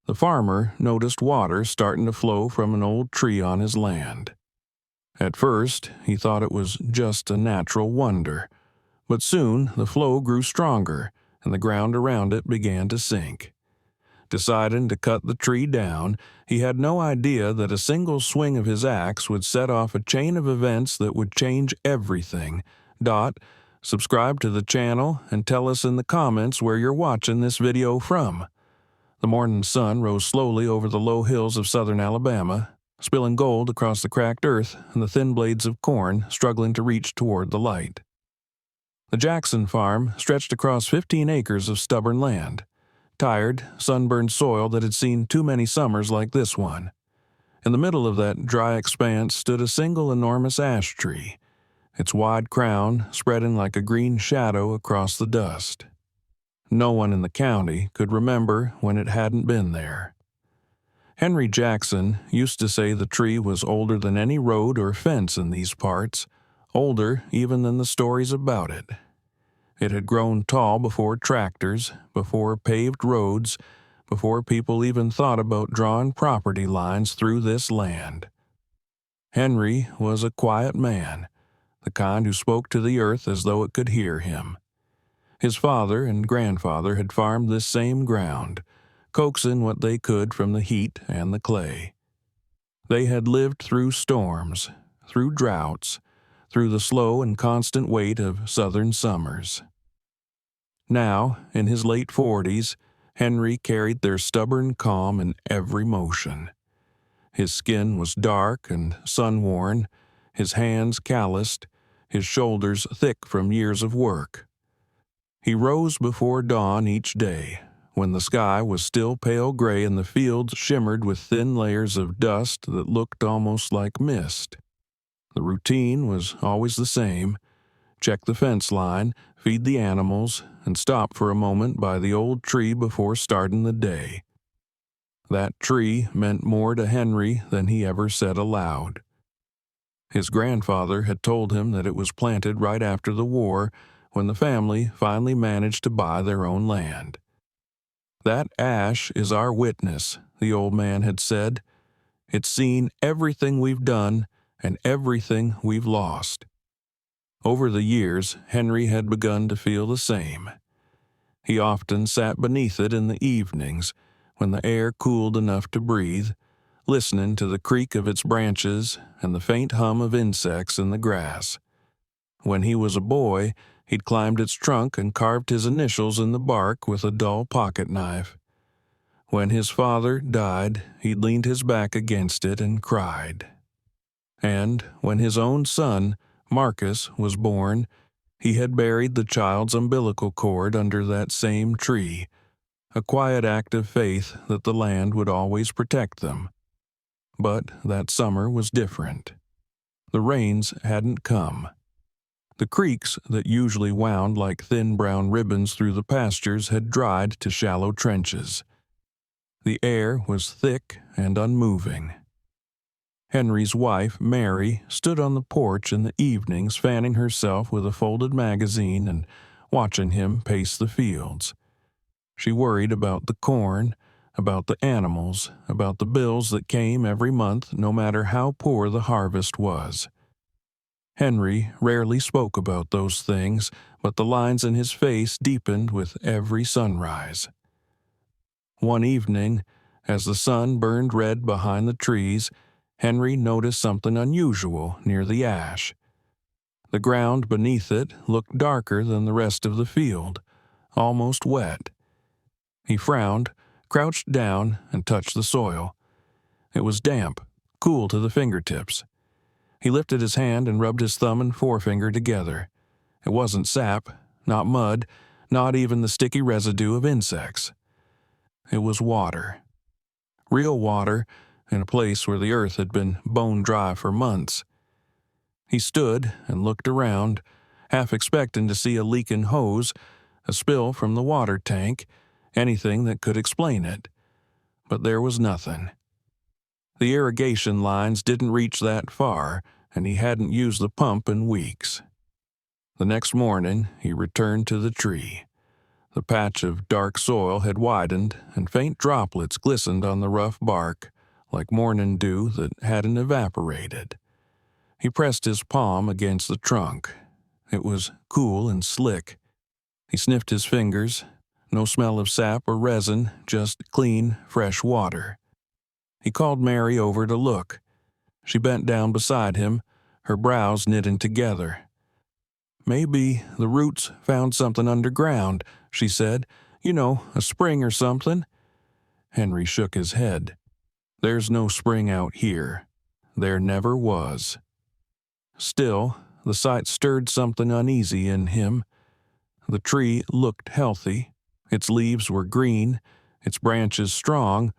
The farmer noticed water starting to flow from an old tree on his land. At first, he thought it was just a natural wonder, but soon the flow grew stronger and the ground around it began to sink. Deciding to cut the tree down, he had no idea that a single swing of his axe would set off a chain of events that would change everything. Subscribe to the channel and tell us in the comments where you're watching this video from. The morning sun rose slowly over the low hills of southern Alabama, spilling gold across the cracked earth and the thin blades of corn struggling to reach toward the light. The Jackson farm stretched across 15 acres of stubborn land. Tired, sunburned soil that had seen too many summers like this one. In the middle of that dry expanse stood a single enormous ash tree, its wide crown spreading like a green shadow across the dust. No one in the county could remember when it hadn't been there. Henry Jackson used to say the tree was older than any road or fence in these parts, older even than the stories about it. It had grown tall before tractors, before paved roads, before people even thought about drawing property lines through this land. Henry was a quiet man, the kind who spoke to the earth as though it could hear him. His father and grandfather had farmed this same ground, coaxing what they could from the heat and the clay. They had lived through storms, through droughts, through the slow and constant weight of southern summers. Now, in his late 40s, Henry carried their stubborn calm in every motion. His skin was dark and sun-worn, his hands calloused, his shoulders thick from years of work. He rose before dawn each day, when the sky was still pale gray and the fields shimmered with thin layers of dust that looked almost like mist. The routine was always the same: check the fence line, feed the animals, and stop for a moment by the old tree before starting the day. That tree meant more to Henry than he ever said aloud. His grandfather had told him that it was planted right after the war, when the family finally managed to buy their own land. "That ash is our witness," the old man had said. "It's seen everything we've done and everything we've lost." Over the years, Henry had begun to feel the same. He often sat beneath it in the evenings, when the air cooled enough to breathe, listening to the creak of its branches and the faint hum of insects in the grass. When he was a boy, he'd climbed its trunk and carved his initials in the bark with a dull pocket knife. When his father died, he'd leaned his back against it and cried. And when his own son, Marcus, was born, he had buried the child's umbilical cord under that same tree, a quiet act of faith that the land would always protect them. But that summer was different. The rains hadn't come. The creeks that usually wound like thin brown ribbons through the pastures had dried to shallow trenches. The air was thick and unmoving. Henry's wife, Mary, stood on the porch in the evenings fanning herself with a folded magazine and watching him pace the fields. She worried about the corn, about the animals, about the bills that came every month no matter how poor the harvest was. Henry rarely spoke about those things, but the lines in his face deepened with every sunrise. One evening, as the sun burned red behind the trees, Henry noticed something unusual near the ash. The ground beneath it looked darker than the rest of the field, almost wet. He frowned, crouched down, and touched the soil. It was damp, cool to the fingertips. He lifted his hand and rubbed his thumb and forefinger together. It wasn't sap, not mud, not even the sticky residue of insects. It was water. Real water, in a place where the earth had been bone dry for months. He stood and looked around, half expecting to see a leaking hose, a spill from the water tank, anything that could explain it. But there was nothing. The irrigation lines didn't reach that far, and he hadn't used the pump in weeks. The next morning, he returned to the tree. The patch of dark soil had widened, and faint droplets glistened on the rough bark, like morning dew that hadn't evaporated. He pressed his palm against the trunk. It was cool and slick. He sniffed his fingers. No smell of sap or resin, just clean, fresh water. He called Mary over to look. She bent down beside him, her brows knitting together. "Maybe the roots found something underground," she said. "You know, a spring or something." Henry shook his head. "There's no spring out here. There never was." Still, the sight stirred something uneasy in him. The tree looked healthy. Its leaves were green, its branches strong,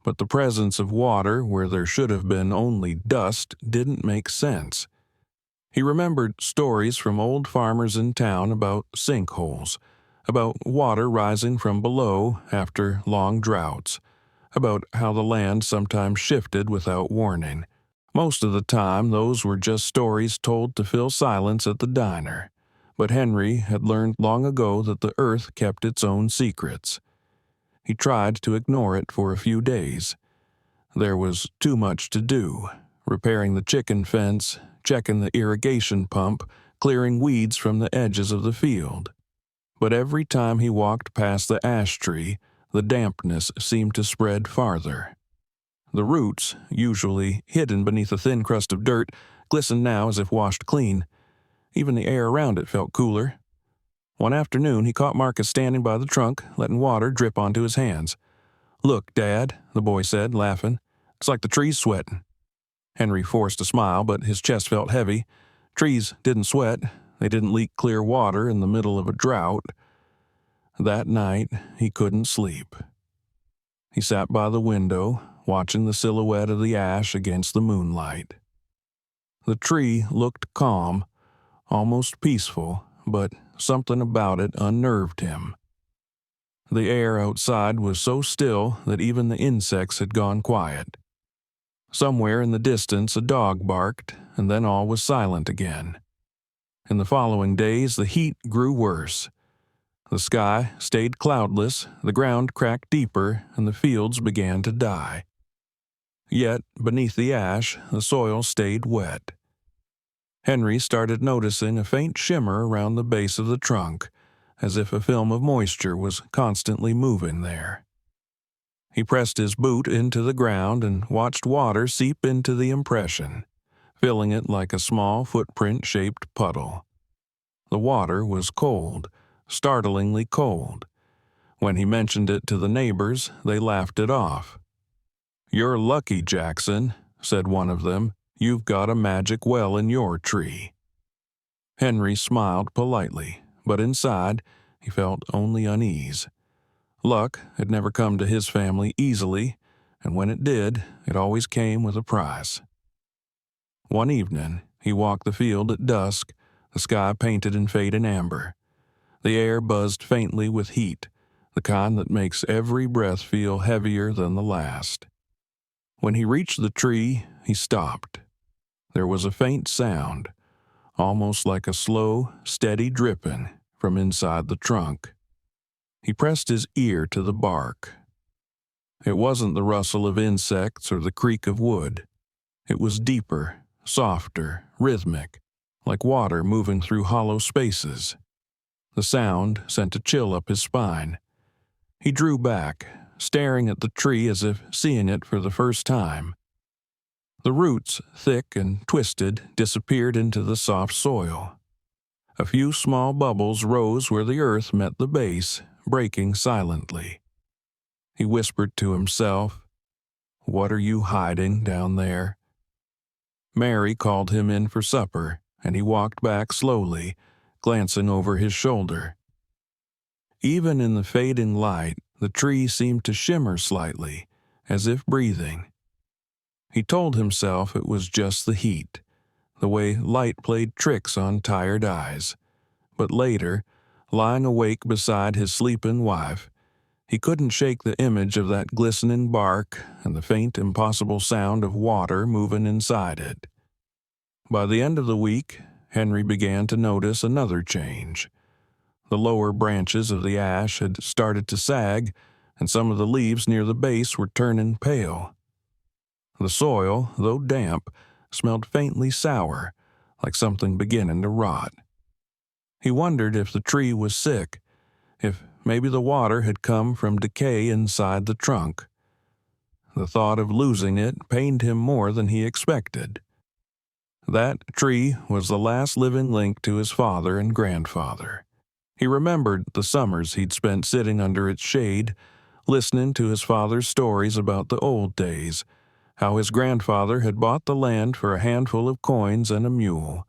but the presence of water where there should have been only dust didn't make sense. He remembered stories from old farmers in town about sinkholes, about water rising from below after long droughts, about how the land sometimes shifted without warning. Most of the time, those were just stories told to fill silence at the diner, but Henry had learned long ago that the earth kept its own secrets. He tried to ignore it for a few days. There was too much to do, repairing the chicken fence, checking the irrigation pump, clearing weeds from the edges of the field. But every time he walked past the ash tree, the dampness seemed to spread farther. The roots, usually hidden beneath a thin crust of dirt, glistened now as if washed clean. Even the air around it felt cooler. One afternoon, he caught Marcus standing by the trunk, letting water drip onto his hands. "Look, Dad," the boy said, laughing. "It's like the tree's sweating." Henry forced a smile, but his chest felt heavy. Trees didn't sweat. They didn't leak clear water in the middle of a drought. That night, he couldn't sleep. He sat by the window, watching the silhouette of the ash against the moonlight. The tree looked calm, almost peaceful, but something about it unnerved him. The air outside was so still that even the insects had gone quiet. Somewhere in the distance a dog barked, and then all was silent again. In the following days, the heat grew worse. The sky stayed cloudless, the ground cracked deeper, and the fields began to die. Yet, beneath the ash, the soil stayed wet. Henry started noticing a faint shimmer around the base of the trunk, as if a film of moisture was constantly moving there. He pressed his boot into the ground and watched water seep into the impression, filling it like a small footprint-shaped puddle. The water was cold, startlingly cold. When he mentioned it to the neighbors, they laughed it off. "You're lucky, Jackson," said one of them. "You've got a magic well in your tree." Henry smiled politely, but inside he felt only unease. Luck had never come to his family easily, and when it did, it always came with a price. One evening, he walked the field at dusk, the sky painted in fading amber. The air buzzed faintly with heat, the kind that makes every breath feel heavier than the last. When he reached the tree, he stopped. There was a faint sound, almost like a slow, steady dripping from inside the trunk. He pressed his ear to the bark. It wasn't the rustle of insects or the creak of wood. It was deeper, softer, rhythmic, like water moving through hollow spaces. The sound sent a chill up his spine. He drew back, staring at the tree as if seeing it for the first time. The roots, thick and twisted, disappeared into the soft soil. A few small bubbles rose where the earth met the base, breaking silently. He whispered to himself, "What are you hiding down there?" Mary called him in for supper, and he walked back slowly, glancing over his shoulder. Even in the fading light, the tree seemed to shimmer slightly, as if breathing. He told himself it was just the heat, the way light played tricks on tired eyes. But later, lying awake beside his sleeping wife, he couldn't shake the image of that glistening bark and the faint, impossible sound of water moving inside it. By the end of the week, Henry began to notice another change. The lower branches of the ash had started to sag, and some of the leaves near the base were turning pale. The soil, though damp, smelled faintly sour, like something beginning to rot. He wondered if the tree was sick, if maybe the water had come from decay inside the trunk. The thought of losing it pained him more than he expected. That tree was the last living link to his father and grandfather. He remembered the summers he'd spent sitting under its shade, listening to his father's stories about the old days, how his grandfather had bought the land for a handful of coins and a mule,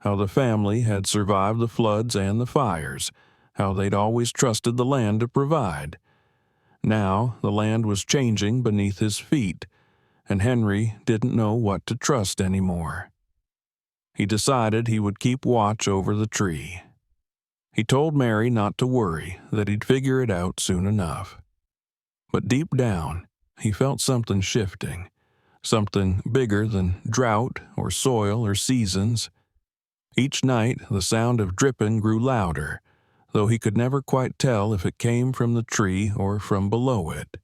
how the family had survived the floods and the fires, how they'd always trusted the land to provide. Now the land was changing beneath his feet, and Henry didn't know what to trust anymore. He decided he would keep watch over the tree. He told Mary not to worry, that he'd figure it out soon enough. But deep down, he felt something shifting, something bigger than drought or soil or seasons. Each night, the sound of dripping grew louder, though he could never quite tell if it came from the tree or from below it.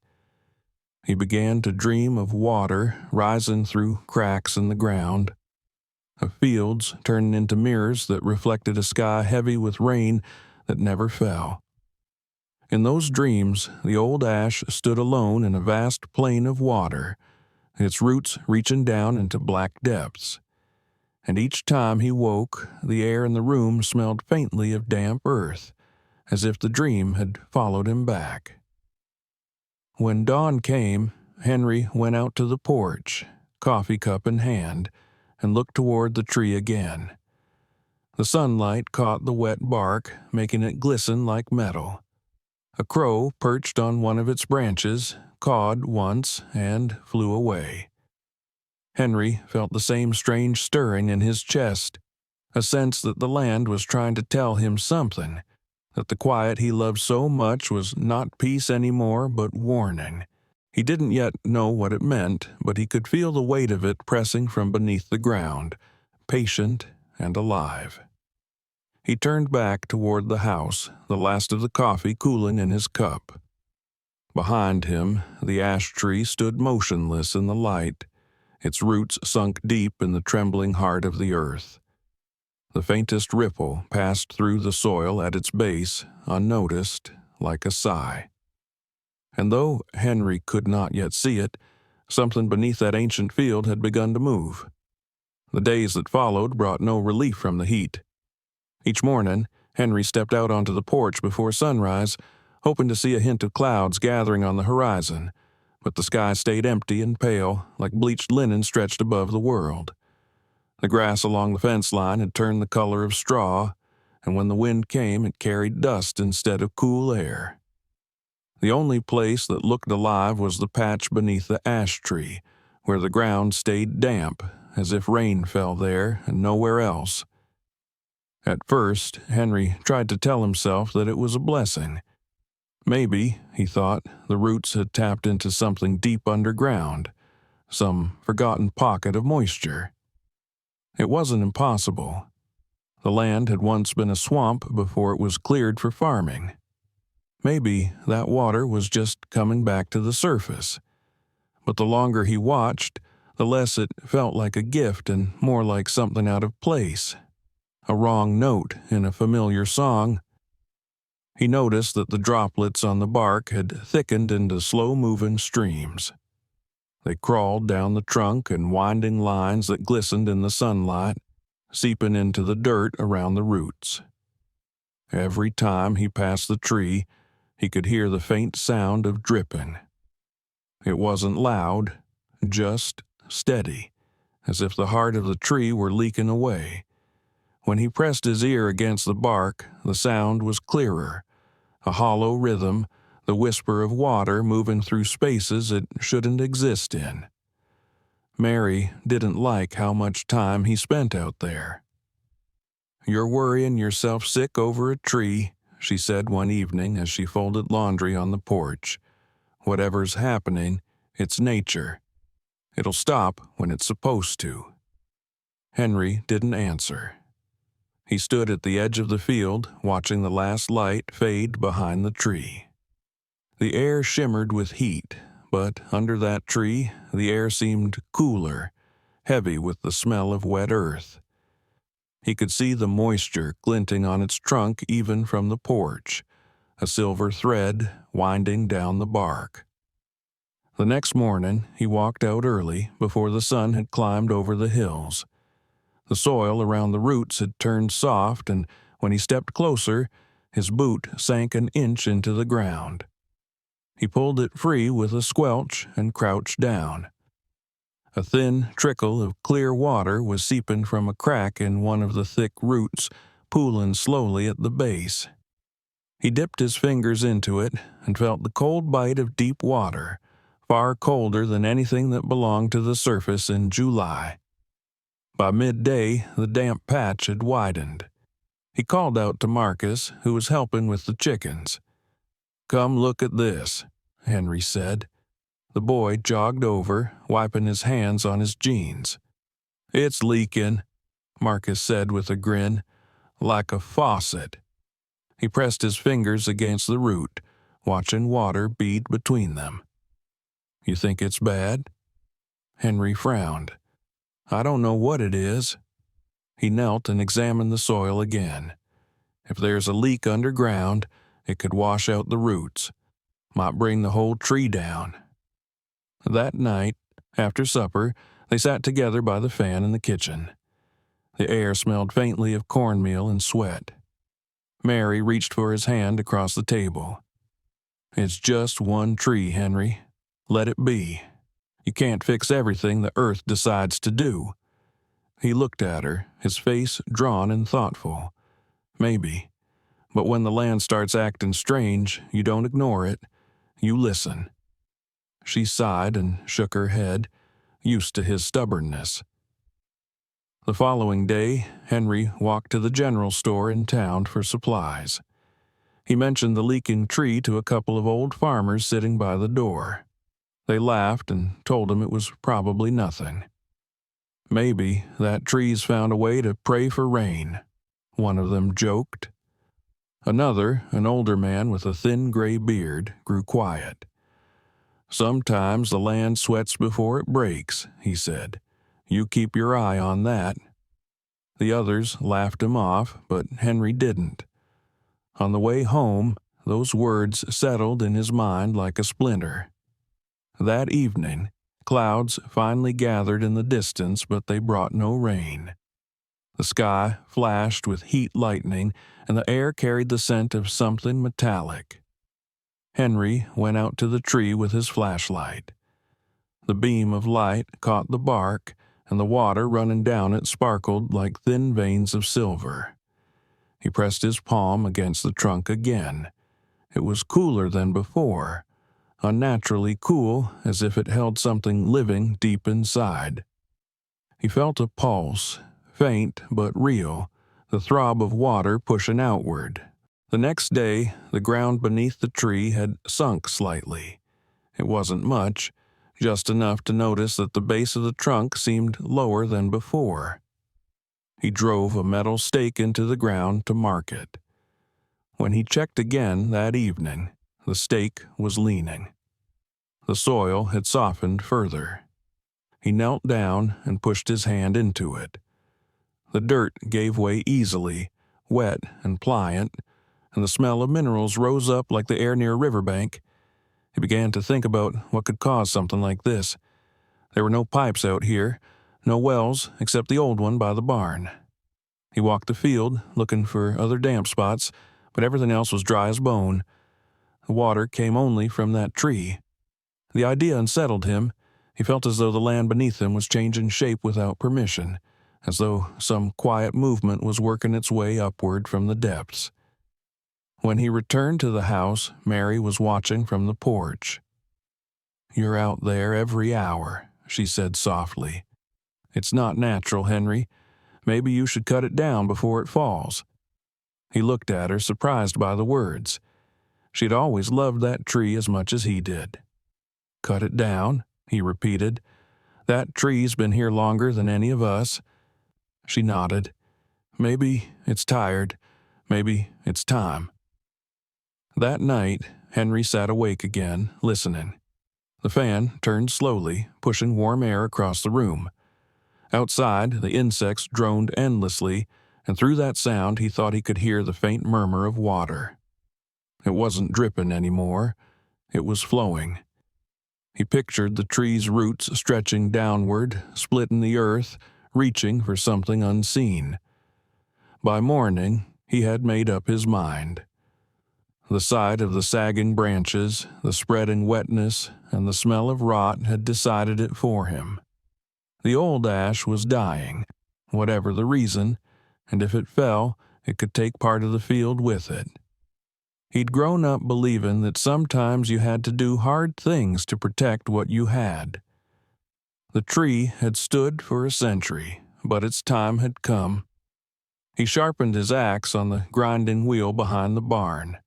He began to dream of water rising through cracks in the ground, of fields turning into mirrors that reflected a sky heavy with rain that never fell. In those dreams, the old ash stood alone in a vast plain of water, its roots reaching down into black depths. And each time he woke, the air in the room smelled faintly of damp earth, as if the dream had followed him back. When dawn came, Henry went out to the porch, coffee cup in hand, and looked toward the tree again. The sunlight caught the wet bark, making it glisten like metal. A crow perched on one of its branches, cawed once, and flew away. Henry felt the same strange stirring in his chest, a sense that the land was trying to tell him something, that the quiet he loved so much was not peace anymore but warning. He didn't yet know what it meant, but he could feel the weight of it pressing from beneath the ground, patient and alive. He turned back toward the house, the last of the coffee cooling in his cup. Behind him, the ash tree stood motionless in the light, its roots sunk deep in the trembling heart of the earth. The faintest ripple passed through the soil at its base, unnoticed, like a sigh. And though Henry could not yet see it, something beneath that ancient field had begun to move. The days that followed brought no relief from the heat. Each morning, Henry stepped out onto the porch before sunrise, hoping to see a hint of clouds gathering on the horizon, but the sky stayed empty and pale, like bleached linen stretched above the world. The grass along the fence line had turned the color of straw, and when the wind came, it carried dust instead of cool air. The only place that looked alive was the patch beneath the ash tree, where the ground stayed damp, as if rain fell there and nowhere else. At first, Henry tried to tell himself that it was a blessing. Maybe, he thought, the roots had tapped into something deep underground, some forgotten pocket of moisture. It wasn't impossible. The land had once been a swamp before it was cleared for farming. Maybe that water was just coming back to the surface. But the longer he watched, the less it felt like a gift and more like something out of place. A wrong note in a familiar song. He noticed that the droplets on the bark had thickened into slow-moving streams. They crawled down the trunk in winding lines that glistened in the sunlight, seeping into the dirt around the roots. Every time he passed the tree, he could hear the faint sound of dripping. It wasn't loud, just steady, as if the heart of the tree were leaking away. When he pressed his ear against the bark, the sound was clearer, a hollow rhythm, the whisper of water moving through spaces it shouldn't exist in. Mary didn't like how much time he spent out there. "You're worrying yourself sick over a tree," she said one evening as she folded laundry on the porch. "Whatever's happening, it's nature. It'll stop when it's supposed to." Henry didn't answer. He stood at the edge of the field, watching the last light fade behind the tree. The air shimmered with heat, but under that tree, the air seemed cooler, heavy with the smell of wet earth. He could see the moisture glinting on its trunk even from the porch, a silver thread winding down the bark. The next morning, he walked out early before the sun had climbed over the hills. The soil around the roots had turned soft, and when he stepped closer, his boot sank an inch into the ground. He pulled it free with a squelch and crouched down. A thin trickle of clear water was seeping from a crack in one of the thick roots, pooling slowly at the base. He dipped his fingers into it and felt the cold bite of deep water, far colder than anything that belonged to the surface in July. By midday, the damp patch had widened. He called out to Marcus, who was helping with the chickens. "Come look at this," Henry said. The boy jogged over, wiping his hands on his jeans. "It's leaking," Marcus said with a grin, "like a faucet." He pressed his fingers against the root, watching water bead between them. "You think it's bad?" Henry frowned. "I don't know what it is." He knelt and examined the soil again. If there's a leak underground, it could wash out the roots. Might bring the whole tree down. That night, after supper, they sat together by the fan in the kitchen. The air smelled faintly of cornmeal and sweat. Mary reached for his hand across the table. "It's just one tree, Henry. Let it be. You can't fix everything the earth decides to do." He looked at her, his face drawn and thoughtful. "Maybe. But when the land starts acting strange, you don't ignore it. You listen." She sighed and shook her head, used to his stubbornness. The following day, Henry walked to the general store in town for supplies. He mentioned the leaking tree to a couple of old farmers sitting by the door. They laughed and told him it was probably nothing. "Maybe that tree's found a way to pray for rain," one of them joked. Another, an older man with a thin gray beard, grew quiet. "Sometimes the land sweats before it breaks," he said. "You keep your eye on that." The others laughed him off, but Henry didn't. On the way home, those words settled in his mind like a splinter. That evening, clouds finally gathered in the distance, but they brought no rain. The sky flashed with heat lightning, and the air carried the scent of something metallic. Henry went out to the tree with his flashlight. The beam of light caught the bark, and the water running down it sparkled like thin veins of silver. He pressed his palm against the trunk again. It was cooler than before, unnaturally cool, as if it held something living deep inside. He felt a pulse, faint but real, the throb of water pushing outward. The next day, the ground beneath the tree had sunk slightly. It wasn't much, just enough to notice that the base of the trunk seemed lower than before. He drove a metal stake into the ground to mark it. When he checked again that evening, the stake was leaning. The soil had softened further. He knelt down and pushed his hand into it. The dirt gave way easily, wet and pliant, and the smell of minerals rose up like the air near a riverbank. He began to think about what could cause something like this. There were no pipes out here, no wells except the old one by the barn. He walked the field, looking for other damp spots, but everything else was dry as bone. The water came only from that tree. The idea unsettled him. He felt as though the land beneath him was changing shape without permission, as though some quiet movement was working its way upward from the depths. When he returned to the house, Mary was watching from the porch. "You're out there every hour," she said softly. "It's not natural, Henry. Maybe you should cut it down before it falls." He looked at her, surprised by the words. She'd always loved that tree as much as he did. "Cut it down?" he repeated. "That tree's been here longer than any of us." She nodded. Maybe it's tired. Maybe it's time. That night, Henry sat awake again, listening. The fan turned slowly, pushing warm air across the room. Outside, the insects droned endlessly, and through that sound he thought he could hear the faint murmur of water. It wasn't dripping anymore. It was flowing. He pictured the tree's roots stretching downward, splitting the earth, reaching for something unseen. By morning, he had made up his mind. The sight of the sagging branches, the spreading wetness, and the smell of rot had decided it for him. The old ash was dying, whatever the reason, and if it fell, it could take part of the field with it. He'd grown up believing that sometimes you had to do hard things to protect what you had. The tree had stood for a century, but its time had come. He sharpened his axe on the grinding wheel behind the barn.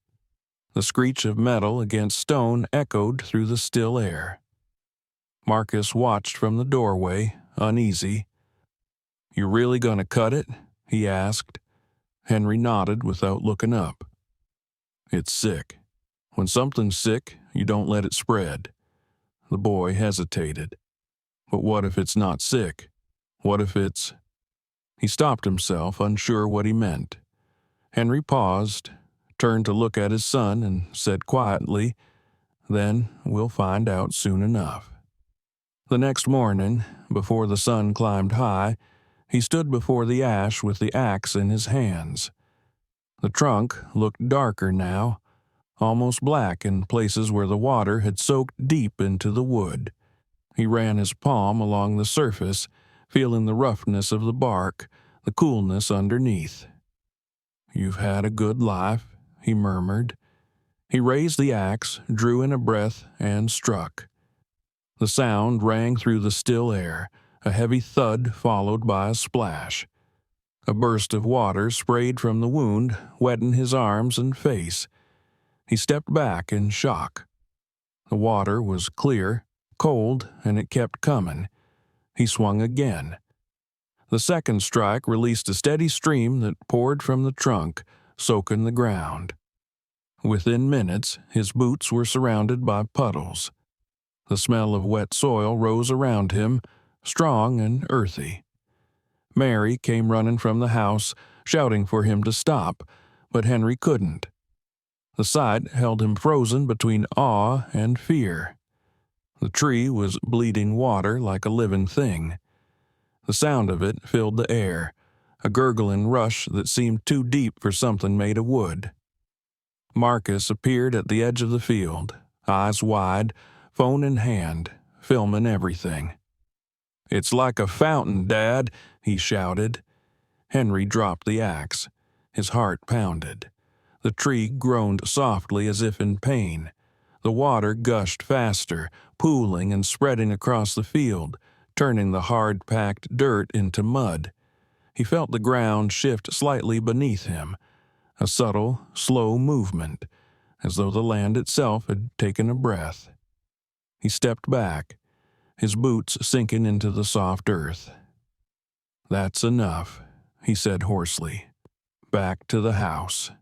The screech of metal against stone echoed through the still air. Marcus watched from the doorway, uneasy. "You really gonna cut it?" he asked. Henry nodded without looking up. "It's sick. When something's sick, you don't let it spread." The boy hesitated. "But what if it's not sick? What if it's—" He stopped himself, unsure what he meant. Henry paused, turned to look at his son, and said quietly, "Then we'll find out soon enough." The next morning, before the sun climbed high, he stood before the ash with the axe in his hands. The trunk looked darker now, almost black in places where the water had soaked deep into the wood. He ran his palm along the surface, feeling the roughness of the bark, the coolness underneath. "You've had a good life," he murmured. He raised the axe, drew in a breath, and struck. The sound rang through the still air, a heavy thud followed by a splash. A burst of water sprayed from the wound, wetting his arms and face. He stepped back in shock. The water was clear, cold, and it kept coming. He swung again. The second strike released a steady stream that poured from the trunk, soaking the ground. Within minutes, his boots were surrounded by puddles. The smell of wet soil rose around him, strong and earthy. Mary came running from the house, shouting for him to stop, but Henry couldn't. The sight held him frozen between awe and fear. The tree was bleeding water like a living thing. The sound of it filled the air, a gurgling rush that seemed too deep for something made of wood. Marcus appeared at the edge of the field, eyes wide, phone in hand, filming everything. "It's like a fountain, Dad," he shouted. Henry dropped the axe. His heart pounded. The tree groaned softly as if in pain. The water gushed faster, pooling and spreading across the field, turning the hard-packed dirt into mud. He felt the ground shift slightly beneath him, a subtle, slow movement, as though the land itself had taken a breath. He stepped back, his boots sinking into the soft earth. "That's enough," he said hoarsely. "Back to the house."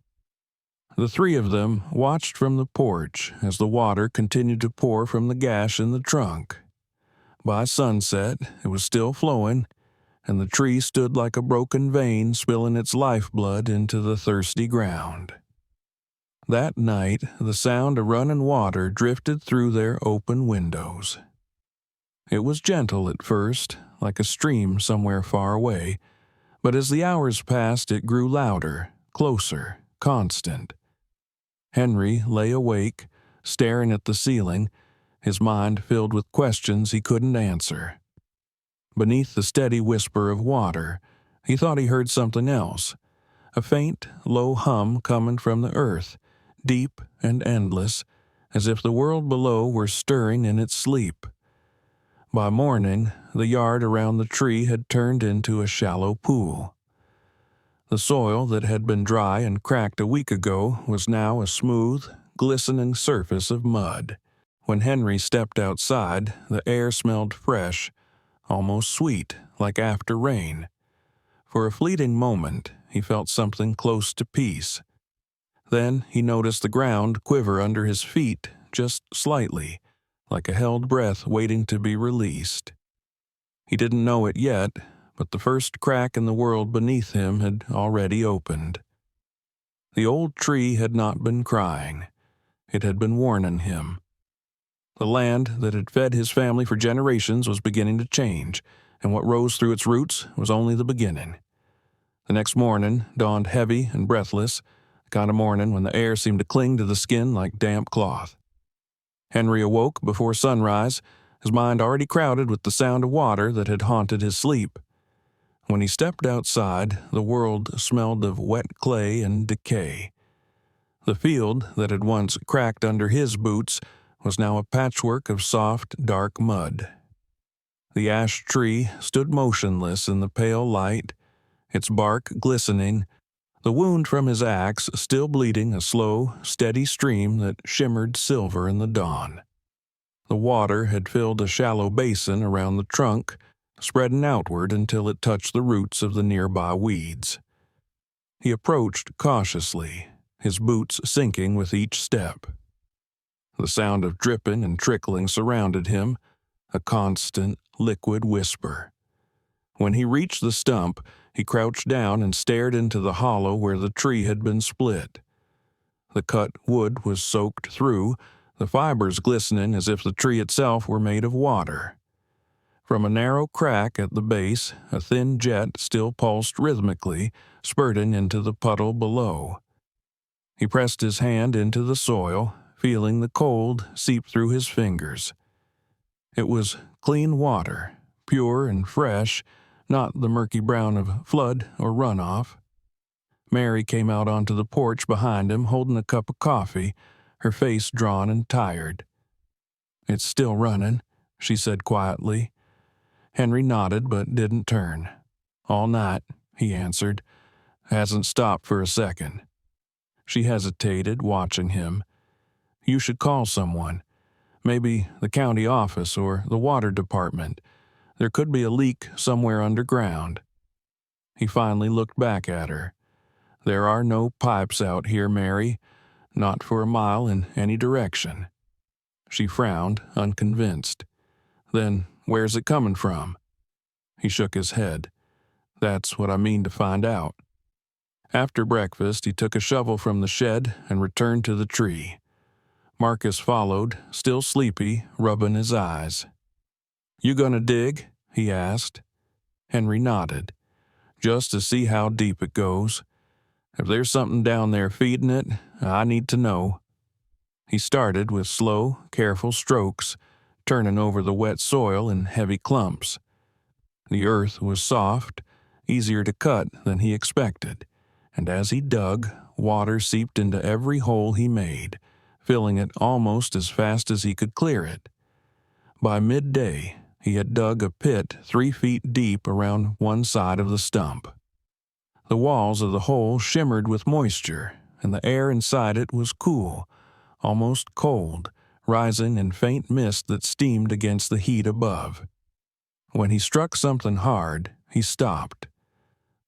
The three of them watched from the porch as the water continued to pour from the gash in the trunk. By sunset, it was still flowing, and the tree stood like a broken vein spilling its lifeblood into the thirsty ground. That night, the sound of running water drifted through their open windows. It was gentle at first, like a stream somewhere far away, but as the hours passed it grew louder, closer, constant. Henry lay awake, staring at the ceiling, his mind filled with questions he couldn't answer. Beneath the steady whisper of water, he thought he heard something else, a faint, low hum coming from the earth, deep and endless, as if the world below were stirring in its sleep. By morning, the yard around the tree had turned into a shallow pool. The soil that had been dry and cracked a week ago was now a smooth, glistening surface of mud. When Henry stepped outside, the air smelled fresh, almost sweet, like after rain. For a fleeting moment, he felt something close to peace. Then he noticed the ground quiver under his feet just slightly, like a held breath waiting to be released. He didn't know it yet, but the first crack in the world beneath him had already opened. The old tree had not been crying. It had been warning him. The land that had fed his family for generations was beginning to change, and what rose through its roots was only the beginning. The next morning dawned heavy and breathless, the kind of morning when the air seemed to cling to the skin like damp cloth. Henry awoke before sunrise, his mind already crowded with the sound of water that had haunted his sleep. When he stepped outside, the world smelled of wet clay and decay. The field that had once cracked under his boots was now a patchwork of soft, dark mud. The ash tree stood motionless in the pale light, its bark glistening, the wound from his axe still bleeding a slow, steady stream that shimmered silver in the dawn. The water had filled a shallow basin around the trunk, spreading outward until it touched the roots of the nearby weeds. He approached cautiously, his boots sinking with each step. The sound of dripping and trickling surrounded him, a constant, liquid whisper. When he reached the stump, he crouched down and stared into the hollow where the tree had been split. The cut wood was soaked through, the fibers glistening as if the tree itself were made of water. From a narrow crack at the base, a thin jet still pulsed rhythmically, spurting into the puddle below. He pressed his hand into the soil, feeling the cold seep through his fingers. It was clean water, pure and fresh, not the murky brown of flood or runoff. Mary came out onto the porch behind him, holding a cup of coffee, her face drawn and tired. "It's still running," she said quietly. Henry nodded but didn't turn. "All night," he answered. "Hasn't stopped for a second." She hesitated, watching him. "You should call someone. Maybe the county office or the water department. There could be a leak somewhere underground." He finally looked back at her. "There are no pipes out here, Mary. Not for a mile in any direction." She frowned, unconvinced. "Then where's it coming from?" He shook his head. "That's what I mean to find out." After breakfast, he took a shovel from the shed and returned to the tree. Marcus followed, still sleepy, rubbing his eyes. "You gonna dig?" he asked. Henry nodded. "Just to see how deep it goes. If there's something down there feeding it, I need to know." He started with slow, careful strokes, turning over the wet soil in heavy clumps. The earth was soft, easier to cut than he expected, and as he dug, water seeped into every hole he made, filling it almost as fast as he could clear it. By midday, he had dug a pit 3 feet deep around one side of the stump. The walls of the hole shimmered with moisture, and the air inside it was cool, almost cold, rising in faint mist that steamed against the heat above. When he struck something hard, he stopped.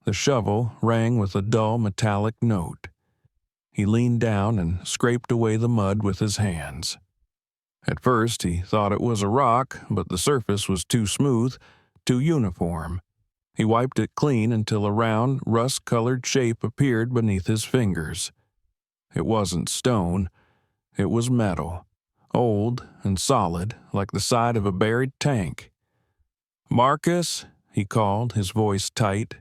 The shovel rang with a dull metallic note. He leaned down and scraped away the mud with his hands. At first he thought it was a rock, but the surface was too smooth, too uniform. He wiped it clean until a round, rust-colored shape appeared beneath his fingers. It wasn't stone. It was metal, old and solid, like the side of a buried tank. "Marcus," he called, his voice tight.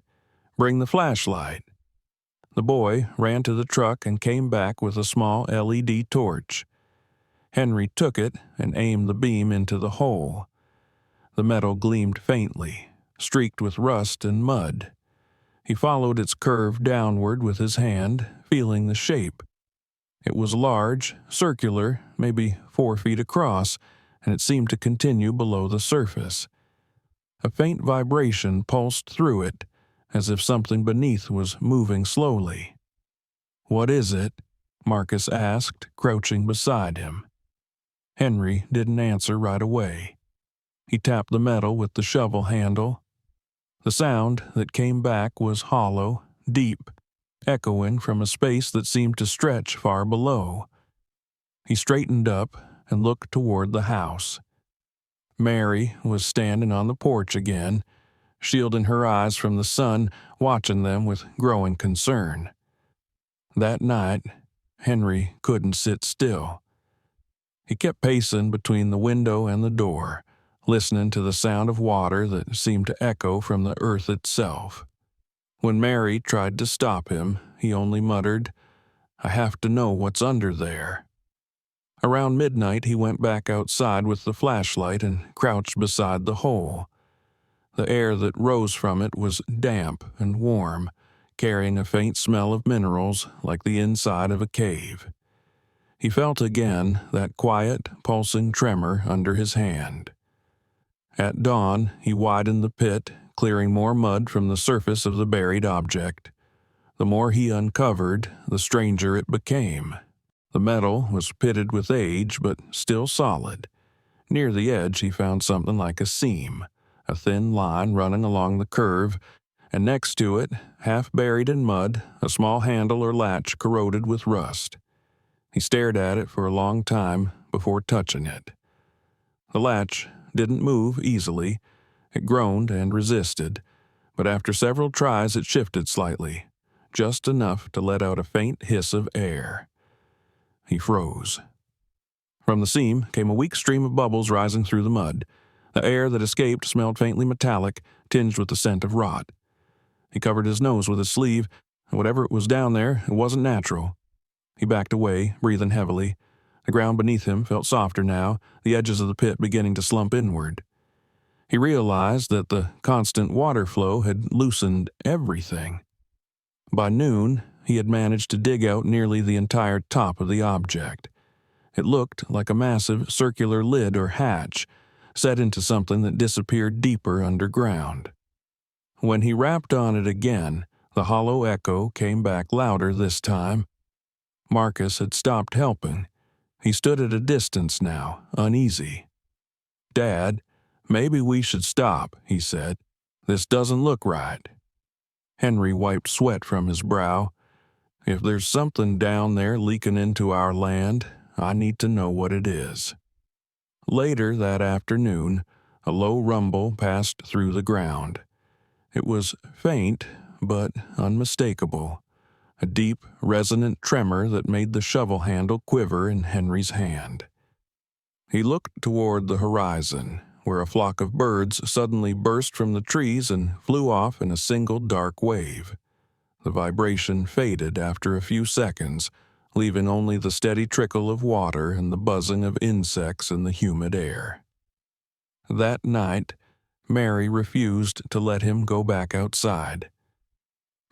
"Bring the flashlight." The boy ran to the truck and came back with a small LED torch. Henry took it and aimed the beam into the hole. The metal gleamed faintly, streaked with rust and mud. He followed its curve downward with his hand, feeling the shape. It was large, circular, maybe 4 feet across, and it seemed to continue below the surface. A faint vibration pulsed through it, as if something beneath was moving slowly. "What is it?" Marcus asked, crouching beside him. Henry didn't answer right away. He tapped the metal with the shovel handle. The sound that came back was hollow, deep, echoing from a space that seemed to stretch far below. He straightened up and looked toward the house. Mary was standing on the porch again, shielding her eyes from the sun, watching them with growing concern. That night, Henry couldn't sit still. He kept pacing between the window and the door, listening to the sound of water that seemed to echo from the earth itself. When Mary tried to stop him, he only muttered, "I have to know what's under there." Around midnight, he went back outside with the flashlight and crouched beside the hole. The air that rose from it was damp and warm, carrying a faint smell of minerals like the inside of a cave. He felt again that quiet, pulsing tremor under his hand. At dawn, he widened the pit, clearing more mud from the surface of the buried object. The more he uncovered, the stranger it became. The metal was pitted with age, but still solid. Near the edge, he found something like a seam, a thin line running along the curve, and next to it, half buried in mud, a small handle or latch corroded with rust. He stared at it for a long time before touching it. The latch didn't move easily. It groaned and resisted, but after several tries it shifted slightly, just enough to let out a faint hiss of air. He froze. From the seam came a weak stream of bubbles rising through the mud. The air that escaped smelled faintly metallic, tinged with the scent of rot. He covered his nose with his sleeve, and whatever it was down there, it wasn't natural. He backed away, breathing heavily. The ground beneath him felt softer now, the edges of the pit beginning to slump inward. He realized that the constant water flow had loosened everything. By noon, he had managed to dig out nearly the entire top of the object. It looked like a massive circular lid or hatch, set into something that disappeared deeper underground. When he rapped on it again, the hollow echo came back louder this time. Marcus had stopped helping. He stood at a distance now, uneasy. "Dad, maybe we should stop," he said. "This doesn't look right." Henry wiped sweat from his brow. "If there's something down there leaking into our land, I need to know what it is." Later that afternoon, a low rumble passed through the ground. It was faint, but unmistakable. A deep, resonant tremor that made the shovel handle quiver in Henry's hand. He looked toward the horizon, where a flock of birds suddenly burst from the trees and flew off in a single dark wave. The vibration faded after a few seconds, leaving only the steady trickle of water and the buzzing of insects in the humid air. That night, Mary refused to let him go back outside.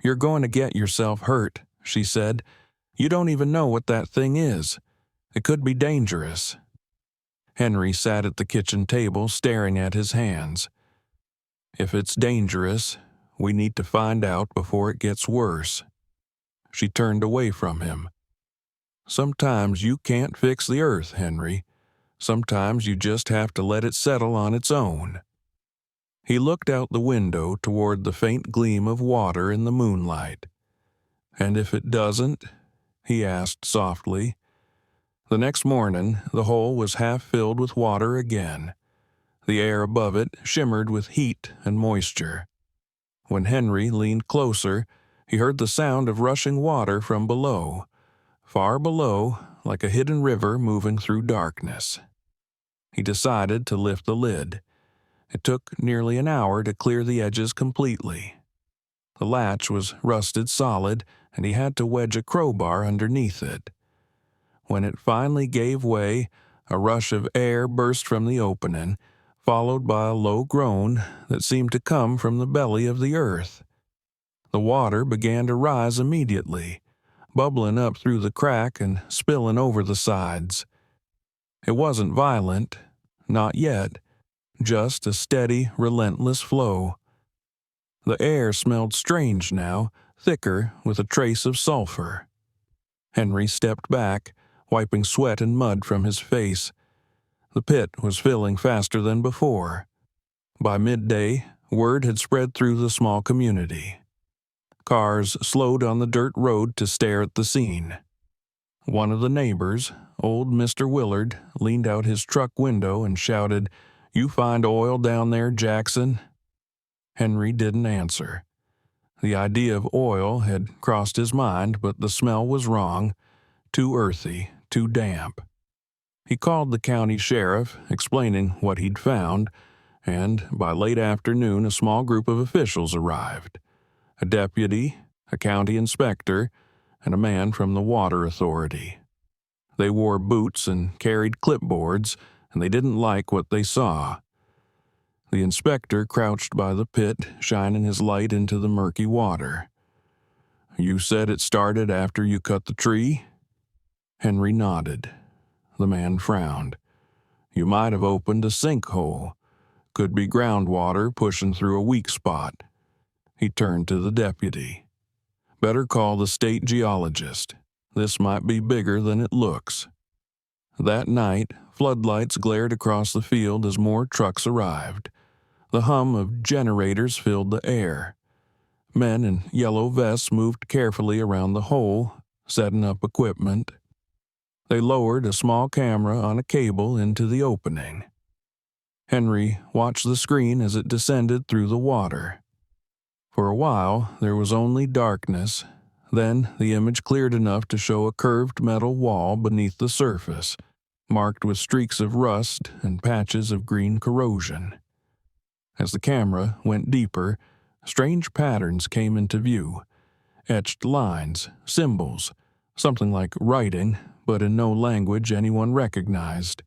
"You're going to get yourself hurt," she said. "You don't even know what that thing is. It could be dangerous." Henry sat at the kitchen table staring at his hands. "If it's dangerous, we need to find out before it gets worse." She turned away from him. "Sometimes you can't fix the earth, Henry. Sometimes you just have to let it settle on its own." He looked out the window toward the faint gleam of water in the moonlight. "And if it doesn't?" he asked softly. The next morning, the hole was half filled with water again. The air above it shimmered with heat and moisture. When Henry leaned closer, he heard the sound of rushing water from below, far below, like a hidden river moving through darkness. He decided to lift the lid. It took nearly an hour to clear the edges completely. The latch was rusted solid, and he had to wedge a crowbar underneath it. When it finally gave way, a rush of air burst from the opening, followed by a low groan that seemed to come from the belly of the earth. The water began to rise immediately, bubbling up through the crack and spilling over the sides. It wasn't violent, not yet, just a steady, relentless flow. The air smelled strange now, thicker with a trace of sulfur. Henry stepped back, wiping sweat and mud from his face. The pit was filling faster than before. By midday, Word had spread through the small community. Cars slowed on the dirt road to stare at the scene. One of the neighbors, old Mr. Willard, leaned out his truck window and shouted, "You find oil down there, Jackson?" Henry didn't answer. The idea of oil had crossed his mind, but the smell was wrong, too earthy, too damp. He called the county sheriff, explaining what he'd found, and by late afternoon a small group of officials arrived. A deputy, a county inspector, and a man from the water authority. They wore boots and carried clipboards, and they didn't like what they saw. The inspector crouched by the pit, shining his light into the murky water. "You said it started after you cut the tree?" Henry nodded. The man frowned. "You might have opened a sinkhole. Could be groundwater pushing through a weak spot." He turned to the deputy. "Better call the state geologist. This might be bigger than it looks." That night, floodlights glared across the field as more trucks arrived. The hum of generators filled the air. Men in yellow vests moved carefully around the hole, setting up equipment. They lowered a small camera on a cable into the opening. Henry watched the screen as it descended through the water. For a while, there was only darkness. Then the image cleared enough to show a curved metal wall beneath the surface, marked with streaks of rust and patches of green corrosion. As the camera went deeper, strange patterns came into view. Etched lines, symbols, something like writing, but in no language anyone recognized.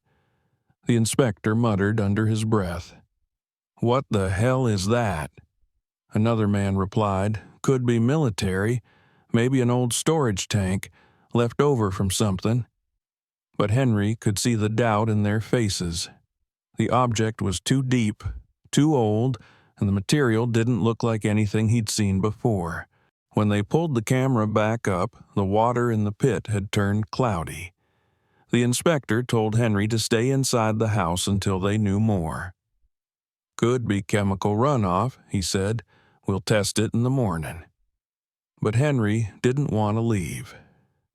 The inspector muttered under his breath, "What the hell is that?" Another man replied, "Could be military, maybe an old storage tank, left over from something." But Henry could see the doubt in their faces. The object was too deep, too old, and the material didn't look like anything he'd seen before. When they pulled the camera back up, the water in the pit had turned cloudy. The inspector told Henry to stay inside the house until they knew more. "Could be chemical runoff," he said. "We'll test it in the morning." But Henry didn't want to leave.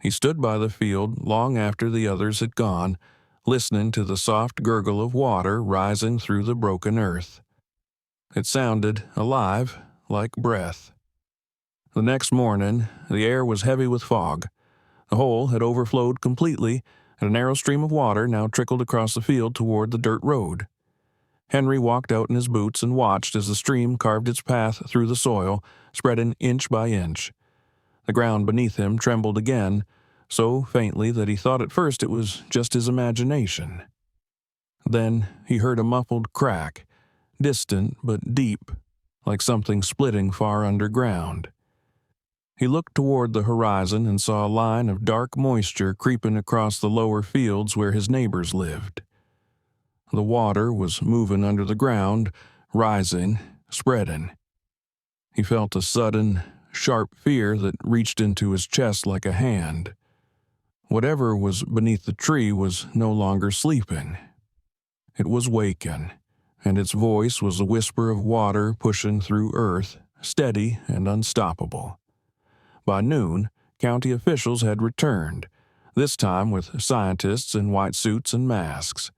He stood by the field long after the others had gone, listening to the soft gurgle of water rising through the broken earth. It sounded alive, like breath. The next morning, the air was heavy with fog. The hole had overflowed completely, and a narrow stream of water now trickled across the field toward the dirt road. Henry walked out in his boots and watched as the stream carved its path through the soil, spreading inch by inch. The ground beneath him trembled again, so faintly that he thought at first it was just his imagination. Then he heard a muffled crack, distant but deep, like something splitting far underground. He looked toward the horizon and saw a line of dark moisture creeping across the lower fields where his neighbors lived. The water was moving under the ground, rising, spreading. He felt a sudden, sharp fear that reached into his chest like a hand. Whatever was beneath the tree was no longer sleeping. It was waking, and its voice was the whisper of water pushing through earth, steady and unstoppable. By noon, county officials had returned, this time with scientists in white suits and masks.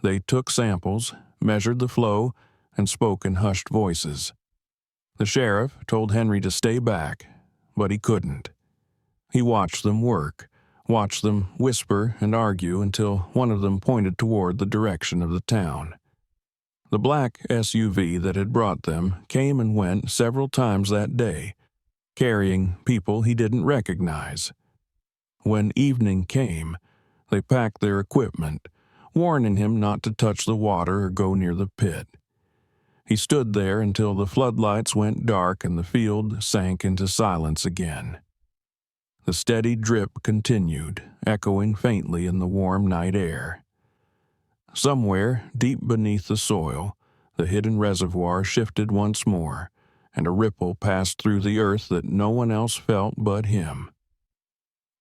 They took samples, measured the flow, and spoke in hushed voices. The sheriff told Henry to stay back, but he couldn't. He watched them work, watched them whisper and argue until one of them pointed toward the direction of the town. The black SUV that had brought them came and went several times that day, carrying people he didn't recognize. When evening came, they packed their equipment, warning him not to touch the water or go near the pit. He stood there until the floodlights went dark and the field sank into silence again. The steady drip continued, echoing faintly in the warm night air. Somewhere, deep beneath the soil, the hidden reservoir shifted once more, and a ripple passed through the earth that no one else felt but him.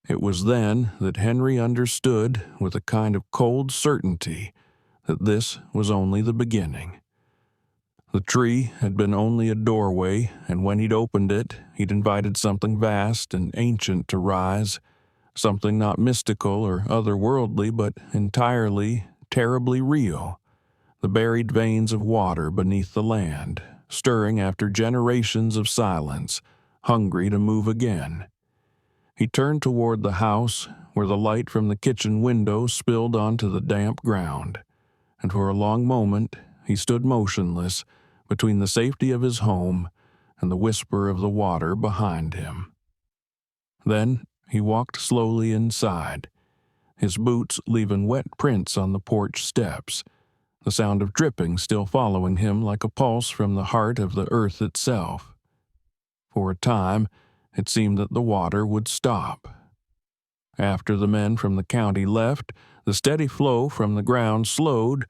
It was then that Henry understood with a kind of cold certainty that this was only the beginning. The tree had been only a doorway, and when he'd opened it, he'd invited something vast and ancient to rise, something not mystical or otherworldly, but entirely, terribly real. The buried veins of water beneath the land, stirring after generations of silence, hungry to move again. He turned toward the house, where the light from the kitchen window spilled onto the damp ground, and for a long moment he stood motionless between the safety of his home and the whisper of the water behind him. Then he walked slowly inside, his boots leaving wet prints on the porch steps, the sound of dripping still following him like a pulse from the heart of the earth itself. For a time, it seemed that the water would stop. After the men from the county left, the steady flow from the ground slowed,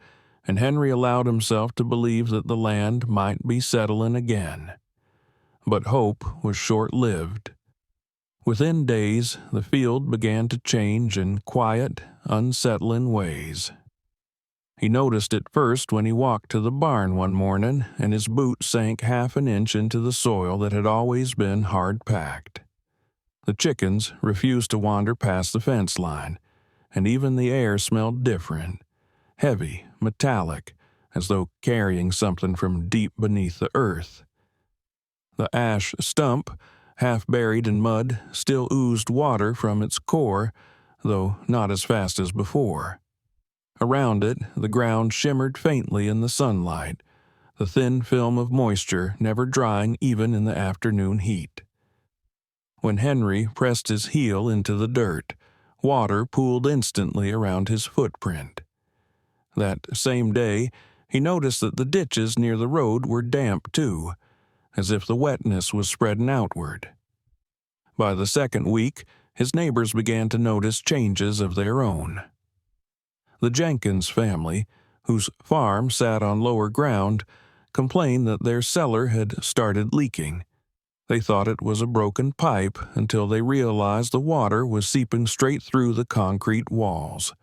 and Henry allowed himself to believe that the land might be settling again. But hope was short-lived. Within days, the field began to change in quiet, unsettling ways. He noticed it first when he walked to the barn one morning and his boot sank half an inch into the soil that had always been hard-packed. The chickens refused to wander past the fence line, and even the air smelled different, heavy, metallic, as though carrying something from deep beneath the earth. The ash stump, half buried in mud, still oozed water from its core, though not as fast as before. Around it, the ground shimmered faintly in the sunlight, the thin film of moisture never drying even in the afternoon heat. When Henry pressed his heel into the dirt, water pooled instantly around his footprint. That same day, he noticed that the ditches near the road were damp too, as if the wetness was spreading outward. By the second week, his neighbors began to notice changes of their own. The Jenkins family, whose farm sat on lower ground, complained that their cellar had started leaking. They thought it was a broken pipe until they realized the water was seeping straight through the concrete walls.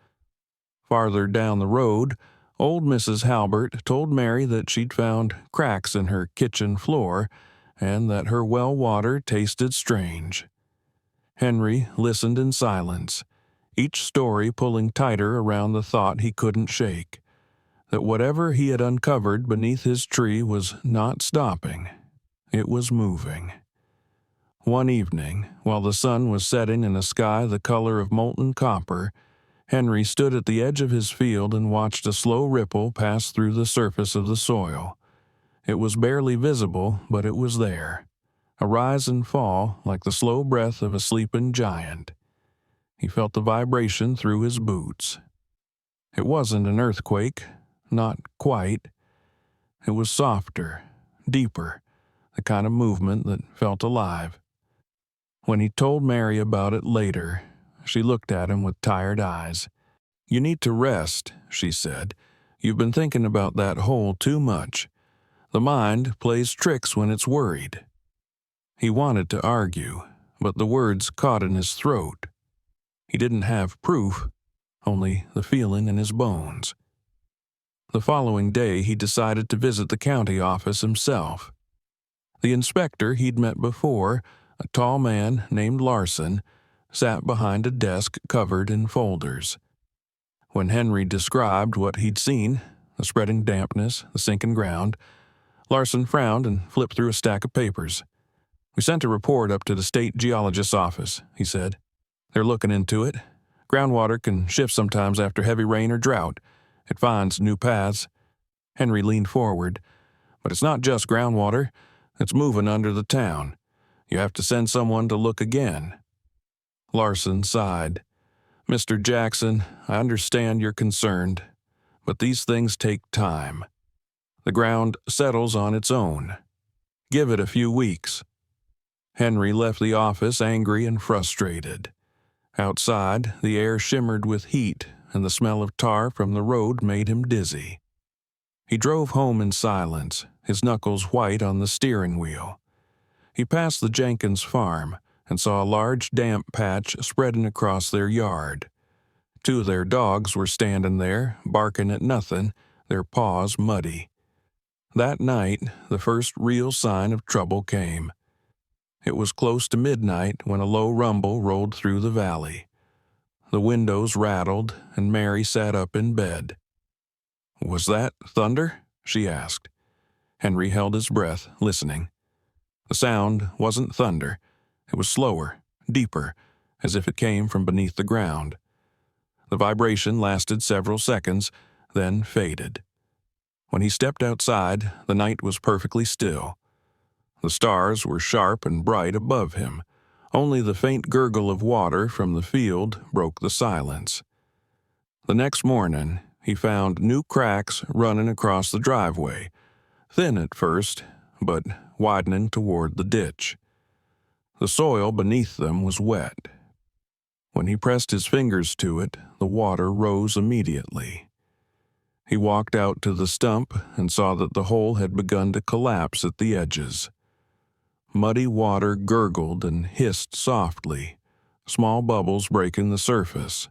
Farther down the road, old Mrs. Halbert told Mary that she'd found cracks in her kitchen floor and that her well water tasted strange. Henry listened in silence, each story pulling tighter around the thought he couldn't shake, that whatever he had uncovered beneath his tree was not stopping. It was moving. One evening, while the sun was setting in a sky the color of molten copper, Henry stood at the edge of his field and watched a slow ripple pass through the surface of the soil. It was barely visible, but it was there, a rise and fall like the slow breath of a sleeping giant. He felt the vibration through his boots. It wasn't an earthquake, not quite. It was softer, deeper, the kind of movement that felt alive. When he told Mary about it later, she looked at him with tired eyes. "You need to rest," she said. "You've been thinking about that hole too much. The mind plays tricks when it's worried." He wanted to argue, but the words caught in his throat. He didn't have proof, only the feeling in his bones. The following day he decided to visit the county office himself. The inspector he'd met before, a tall man named Larson, sat behind a desk covered in folders. When Henry described what he'd seen, the spreading dampness, the sinking ground, Larson frowned and flipped through a stack of papers. "We sent a report up to the state geologist's office," he said. "They're looking into it. Groundwater can shift sometimes after heavy rain or drought. It finds new paths." Henry leaned forward. "But it's not just groundwater. It's moving under the town. You have to send someone to look again." Larson sighed. "Mr. Jackson, I understand you're concerned, but these things take time. The ground settles on its own. Give it a few weeks." Henry left the office angry and frustrated. Outside, the air shimmered with heat, and the smell of tar from the road made him dizzy. He drove home in silence, his knuckles white on the steering wheel. He passed the Jenkins farm and saw a large damp patch spreading across their yard. Two of their dogs were standing there, barking at nothing, their paws muddy. That night, the first real sign of trouble came. It was close to midnight when a low rumble rolled through the valley. The windows rattled, and Mary sat up in bed. "Was that thunder?" she asked. Henry held his breath, listening. The sound wasn't thunder. It was slower, deeper, as if it came from beneath the ground. The vibration lasted several seconds, then faded. When he stepped outside, the night was perfectly still. The stars were sharp and bright above him. Only the faint gurgle of water from the field broke the silence. The next morning, he found new cracks running across the driveway, thin at first, but widening toward the ditch. The soil beneath them was wet. When he pressed his fingers to it, the water rose immediately. He walked out to the stump and saw that the hole had begun to collapse at the edges. Muddy water gurgled and hissed softly, small bubbles breaking the surface.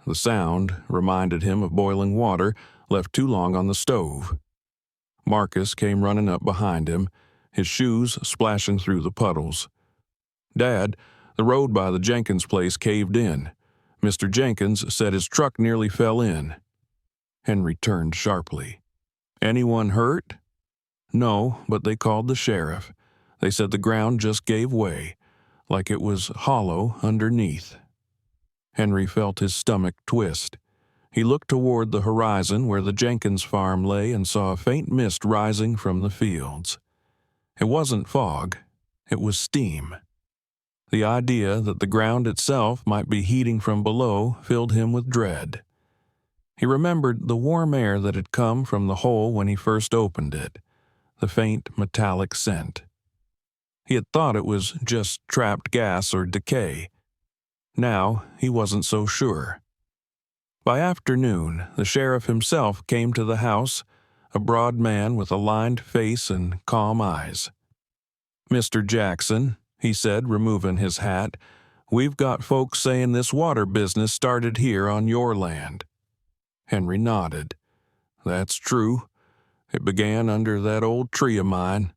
The sound reminded him of boiling water left too long on the stove. Marcus came running up behind him, his shoes splashing through the puddles. "Dad, the road by the Jenkins place caved in. Mr. Jenkins said his truck nearly fell in." Henry turned sharply. "Anyone hurt?" "No, but they called the sheriff. They said the ground just gave way, like it was hollow underneath." Henry felt his stomach twist. He looked toward the horizon where the Jenkins farm lay and saw a faint mist rising from the fields. It wasn't fog, it was steam. The idea that the ground itself might be heating from below filled him with dread. He remembered the warm air that had come from the hole when he first opened it, the faint metallic scent. He had thought it was just trapped gas or decay. Now he wasn't so sure. By afternoon, the sheriff himself came to the house, a broad man with a lined face and calm eyes. "Mr. Jackson," he said, removing his hat, "we've got folks saying this water business started here on your land." Henry nodded. "That's true. It began under that old tree of mine."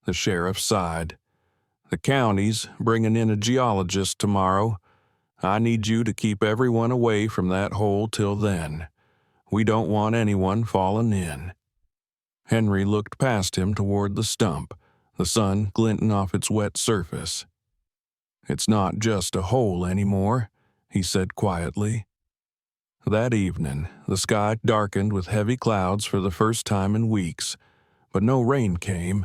The sheriff sighed. "The county's bringing in a geologist tomorrow. I need you to keep everyone away from that hole till then. We don't want anyone falling in." Henry looked past him toward the stump, the sun glinting off its wet surface. "It's not just a hole anymore," he said quietly. That evening, the sky darkened with heavy clouds for the first time in weeks, but no rain came.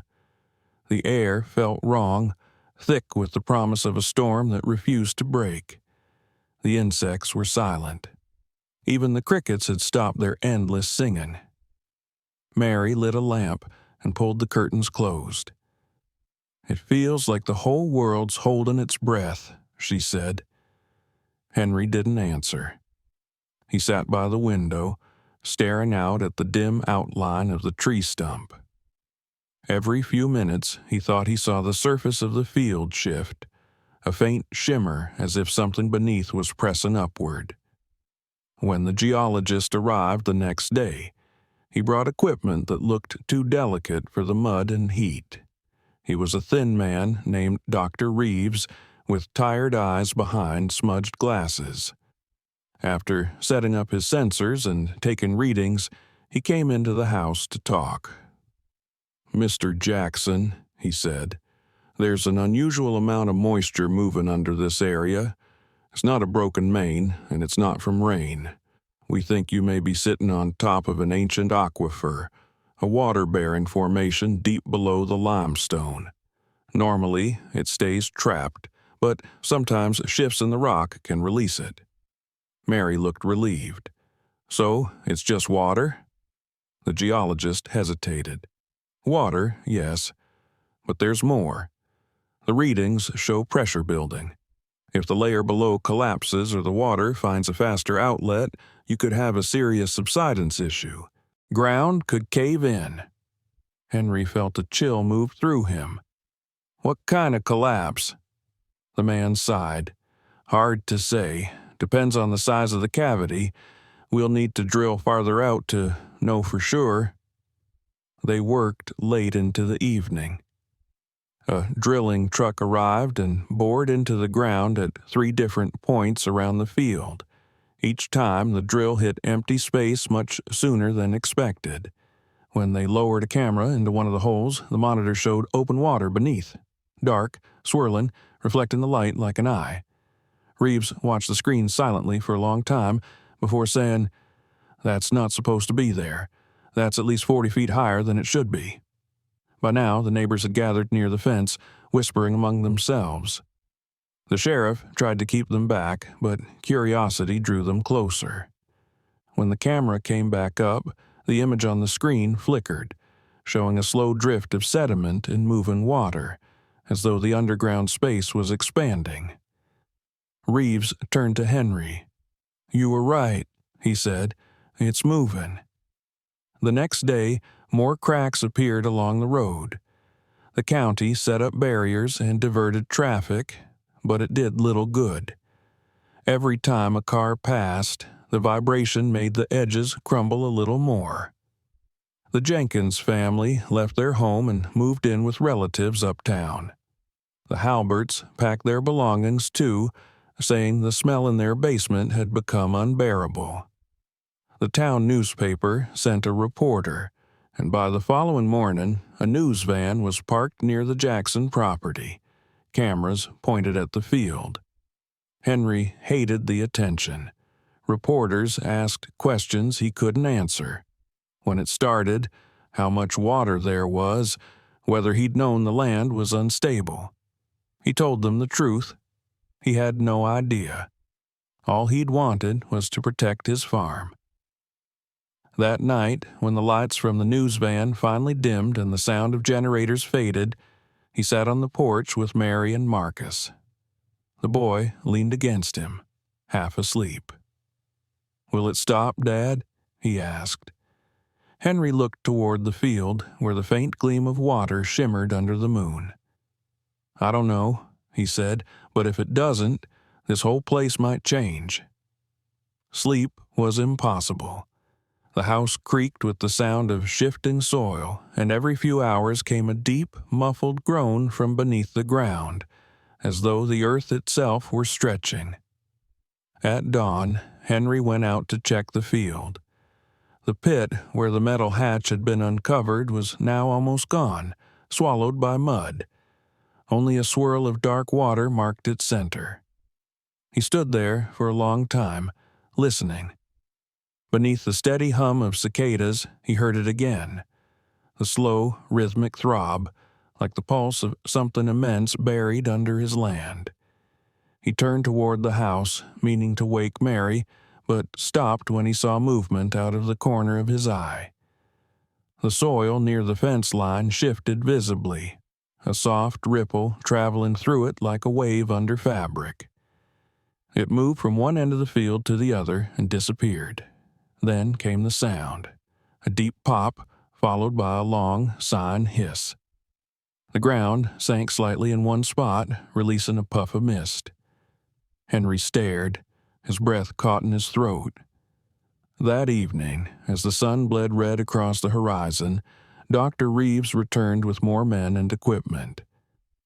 The air felt wrong, thick with the promise of a storm that refused to break. The insects were silent. Even the crickets had stopped their endless singing. Mary lit a lamp and pulled the curtains closed. "It feels like the whole world's holding its breath," she said. Henry didn't answer. He sat by the window, staring out at the dim outline of the tree stump. Every few minutes he thought he saw the surface of the field shift, a faint shimmer as if something beneath was pressing upward. When the geologist arrived the next day, he brought equipment that looked too delicate for the mud and heat. He was a thin man named Dr. Reeves, with tired eyes behind smudged glasses. After setting up his sensors and taking readings, he came into the house to talk. "Mr. Jackson," he said, "there's an unusual amount of moisture moving under this area. It's not a broken main, and it's not from rain. We think you may be sitting on top of an ancient aquifer, a water-bearing formation deep below the limestone. Normally, it stays trapped, but sometimes shifts in the rock can release it." Mary looked relieved. "So, it's just water?" The geologist hesitated. "Water, yes, but there's more. The readings show pressure building. If the layer below collapses or the water finds a faster outlet, you could have a serious subsidence issue. Ground could cave in." Henry felt a chill move through him. "What kind of collapse?" The man sighed. "Hard to say. Depends on the size of the cavity. We'll need to drill farther out to know for sure." They worked late into the evening. A drilling truck arrived and bored into the ground at 3 different points around the field. Each time, the drill hit empty space much sooner than expected. When they lowered a camera into one of the holes, the monitor showed open water beneath, dark, swirling, reflecting the light like an eye. Reeves watched the screen silently for a long time before saying, "That's not supposed to be there. That's at least 40 feet higher than it should be." By now, the neighbors had gathered near the fence, whispering among themselves. The sheriff tried to keep them back, but curiosity drew them closer. When the camera came back up, the image on the screen flickered, showing a slow drift of sediment and moving water, as though the underground space was expanding. Reeves turned to Henry. "You were right," he said. "It's moving." The next day, more cracks appeared along the road. The county set up barriers and diverted traffic, but it did little good. Every time a car passed, the vibration made the edges crumble a little more. The Jenkins family left their home and moved in with relatives uptown. The Halberts packed their belongings too, saying the smell in their basement had become unbearable. The town newspaper sent a reporter, and by the following morning, a news van was parked near the Jackson property, cameras pointed at the field. Henry hated the attention. Reporters asked questions he couldn't answer. When it started, how much water there was, whether he'd known the land was unstable. He told them the truth. He had no idea. All he'd wanted was to protect his farm. That night, when the lights from the news van finally dimmed and the sound of generators faded, he sat on the porch with Mary and Marcus. The boy leaned against him, half asleep. "Will it stop, Dad?" he asked. Henry looked toward the field, where the faint gleam of water shimmered under the moon. "I don't know," he said, "but if it doesn't, this whole place might change." Sleep was impossible. The house creaked with the sound of shifting soil, and every few hours came a deep, muffled groan from beneath the ground, as though the earth itself were stretching. At dawn, Henry went out to check the field. The pit where the metal hatch had been uncovered was now almost gone, swallowed by mud. Only a swirl of dark water marked its center. He stood there for a long time, listening. Beneath the steady hum of cicadas, he heard it again, the slow, rhythmic throb, like the pulse of something immense buried under his land. He turned toward the house, meaning to wake Mary, but stopped when he saw movement out of the corner of his eye. The soil near the fence line shifted visibly, a soft ripple traveling through it like a wave under fabric. It moved from one end of the field to the other and disappeared. Then came the sound, a deep pop followed by a long, sighing hiss. The ground sank slightly in one spot, releasing a puff of mist. Henry stared, his breath caught in his throat. That evening, as the sun bled red across the horizon, Dr. Reeves returned with more men and equipment.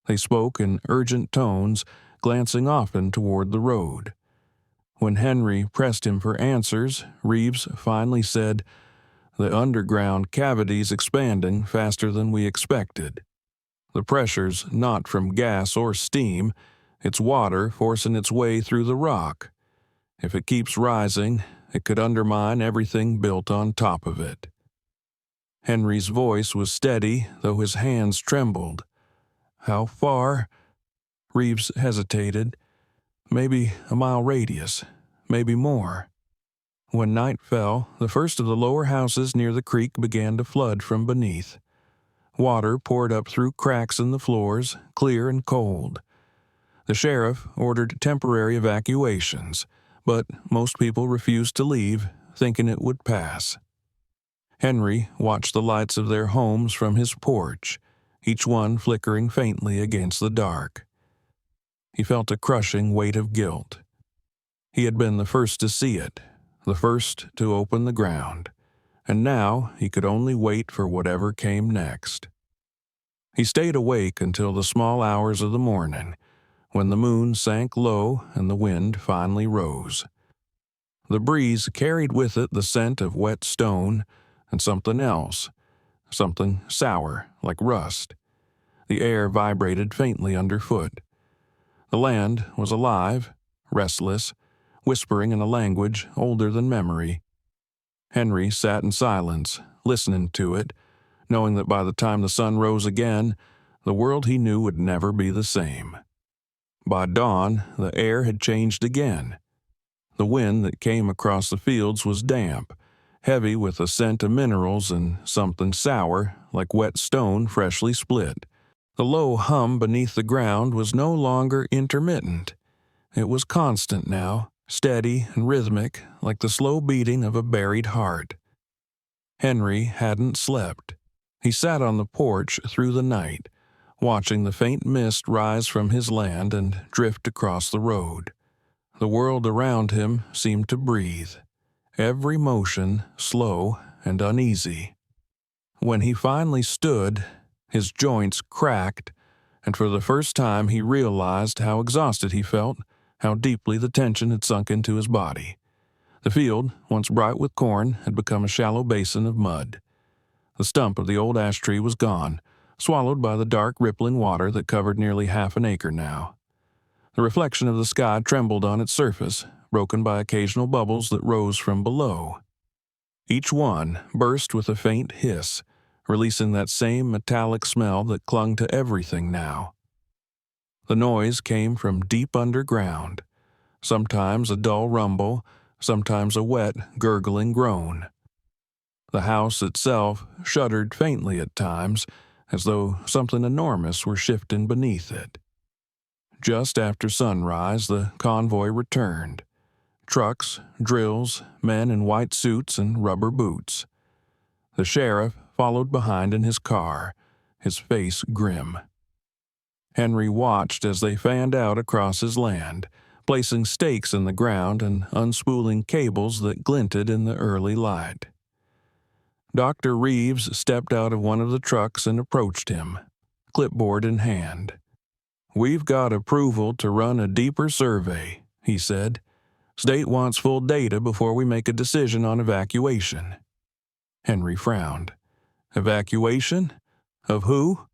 They spoke in urgent tones, glancing often toward the road. When Henry pressed him for answers, Reeves finally said, "The underground cavity's expanding faster than we expected. The pressure's not from gas or steam, it's water forcing its way through the rock. If it keeps rising, it could undermine everything built on top of it." Henry's voice was steady, though his hands trembled. "How far?" Reeves hesitated. "Maybe a mile radius, maybe more." When night fell, the first of the lower houses near the creek began to flood from beneath. Water poured up through cracks in the floors, clear and cold. The sheriff ordered temporary evacuations, but most people refused to leave, thinking it would pass. Henry watched the lights of their homes from his porch, each one flickering faintly against the dark. He felt a crushing weight of guilt. He had been the first to see it, the first to open the ground, and now he could only wait for whatever came next. He stayed awake until the small hours of the morning, when the moon sank low and the wind finally rose. The breeze carried with it the scent of wet stone and something else, something sour like rust. The air vibrated faintly underfoot. The land was alive, restless, whispering in a language older than memory. Henry sat in silence, listening to it, knowing that by the time the sun rose again, the world he knew would never be the same. By dawn, the air had changed again. The wind that came across the fields was damp, heavy with a scent of minerals and something sour, like wet stone freshly split. The low hum beneath the ground was no longer intermittent. It was constant now, steady and rhythmic, like the slow beating of a buried heart. Henry hadn't slept. He sat on the porch through the night, watching the faint mist rise from his land and drift across the road. The world around him seemed to breathe, every motion slow and uneasy. When he finally stood, his joints cracked, and for the first time he realized how exhausted he felt, how deeply the tension had sunk into his body. The field, once bright with corn, had become a shallow basin of mud. The stump of the old ash tree was gone, swallowed by the dark, rippling water that covered nearly half an acre now. The reflection of the sky trembled on its surface, broken by occasional bubbles that rose from below. Each one burst with a faint hiss, releasing that same metallic smell that clung to everything now. The noise came from deep underground, sometimes a dull rumble, sometimes a wet, gurgling groan. The house itself shuddered faintly at times, as though something enormous were shifting beneath it. Just after sunrise, the convoy returned. Trucks, drills, men in white suits and rubber boots. The sheriff followed behind in his car, his face grim. Henry watched as they fanned out across his land, placing stakes in the ground and unspooling cables that glinted in the early light. Dr. Reeves stepped out of one of the trucks and approached him, clipboard in hand. "We've got approval to run a deeper survey," he said. "State wants full data before we make a decision on evacuation." Henry frowned. "Evacuation? Of who?"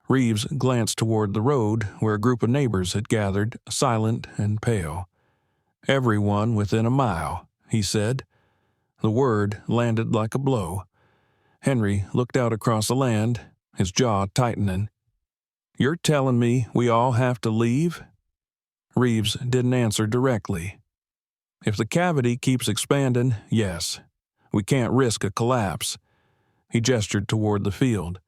Reeves glanced toward the road where a group of neighbors had gathered, silent and pale. "Everyone within a mile," he said. The word landed like a blow. Henry looked out across the land, his jaw tightening. "You're telling me we all have to leave?" Reeves didn't answer directly. "If the cavity keeps expanding, yes. We can't risk a collapse." He gestured toward the field.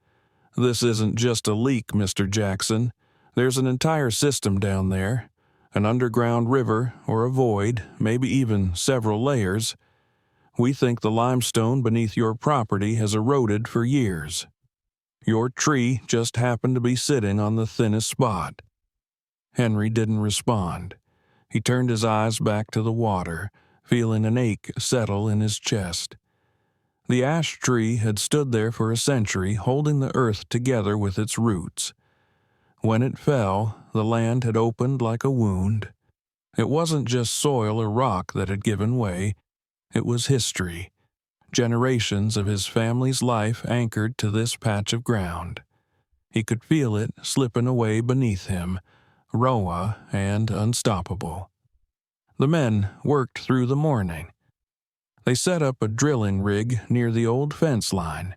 "This isn't just a leak, Mr. Jackson. There's an entire system down there. An underground river or a void, maybe even several layers. We think the limestone beneath your property has eroded for years. Your tree just happened to be sitting on the thinnest spot." Henry didn't respond. He turned his eyes back to the water, feeling an ache settle in his chest. The ash tree had stood there for a century, holding the earth together with its roots. When it fell, the land had opened like a wound. It wasn't just soil or rock that had given way. It was history. Generations of his family's life anchored to this patch of ground. He could feel it slipping away beneath him, raw and unstoppable. The men worked through the morning. They set up a drilling rig near the old fence line,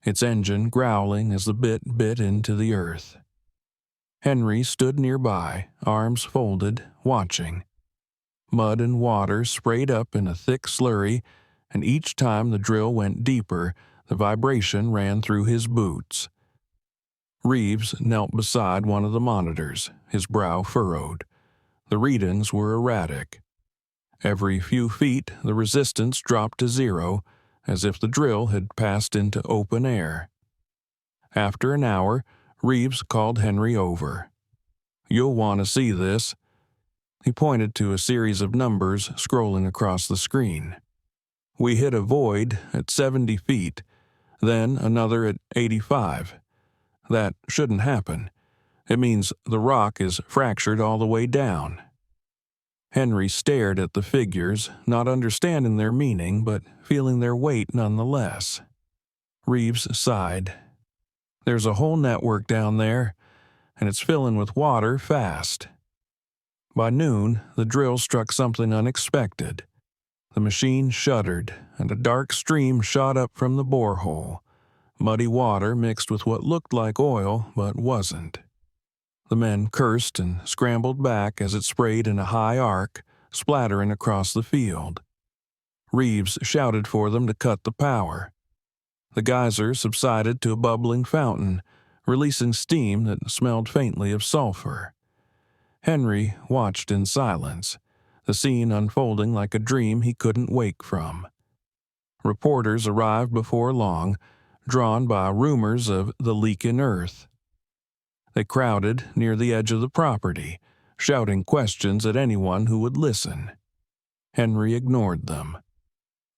its engine growling as the bit bit into the earth. Henry stood nearby, arms folded, watching. Mud and water sprayed up in a thick slurry, and each time the drill went deeper, the vibration ran through his boots. Reeves knelt beside one of the monitors, his brow furrowed. The readings were erratic. Every few feet, the resistance dropped to zero, as if the drill had passed into open air. After an hour, Reeves called Henry over. "You'll want to see this." He pointed to a series of numbers scrolling across the screen. We hit a void at 70 feet, then another at 85. That shouldn't happen. It means the rock is fractured all the way down." Henry stared at the figures, not understanding their meaning, but feeling their weight nonetheless. Reeves sighed. "There's a whole network down there, and it's filling with water fast." By noon, the drill struck something unexpected. The machine shuddered, and a dark stream shot up from the borehole. Muddy water mixed with what looked like oil, but wasn't. The men cursed and scrambled back as it sprayed in a high arc, splattering across the field. Reeves shouted for them to cut the power. The geyser subsided to a bubbling fountain, releasing steam that smelled faintly of sulfur. Henry watched in silence, the scene unfolding like a dream he couldn't wake from. Reporters arrived before long, drawn by rumors of the leak in earth. They crowded near the edge of the property, shouting questions at anyone who would listen. Henry ignored them.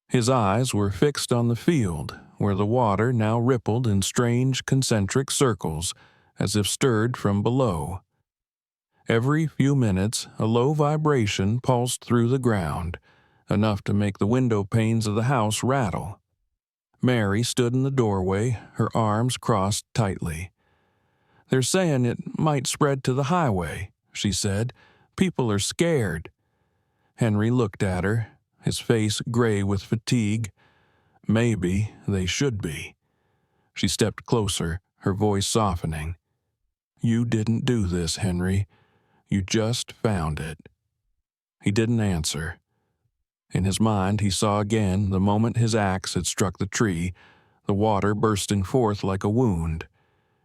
His eyes were fixed on the field, where the water now rippled in strange concentric circles, as if stirred from below. Every few minutes, a low vibration pulsed through the ground, enough to make the window panes of the house rattle. Mary stood in the doorway, her arms crossed tightly. "They're saying it might spread to the highway," she said. "People are scared." Henry looked at her, his face gray with fatigue. "Maybe they should be." She stepped closer, her voice softening. "You didn't do this, Henry. You just found it." He didn't answer. In his mind, he saw again, the moment his axe had struck the tree, the water bursting forth like a wound.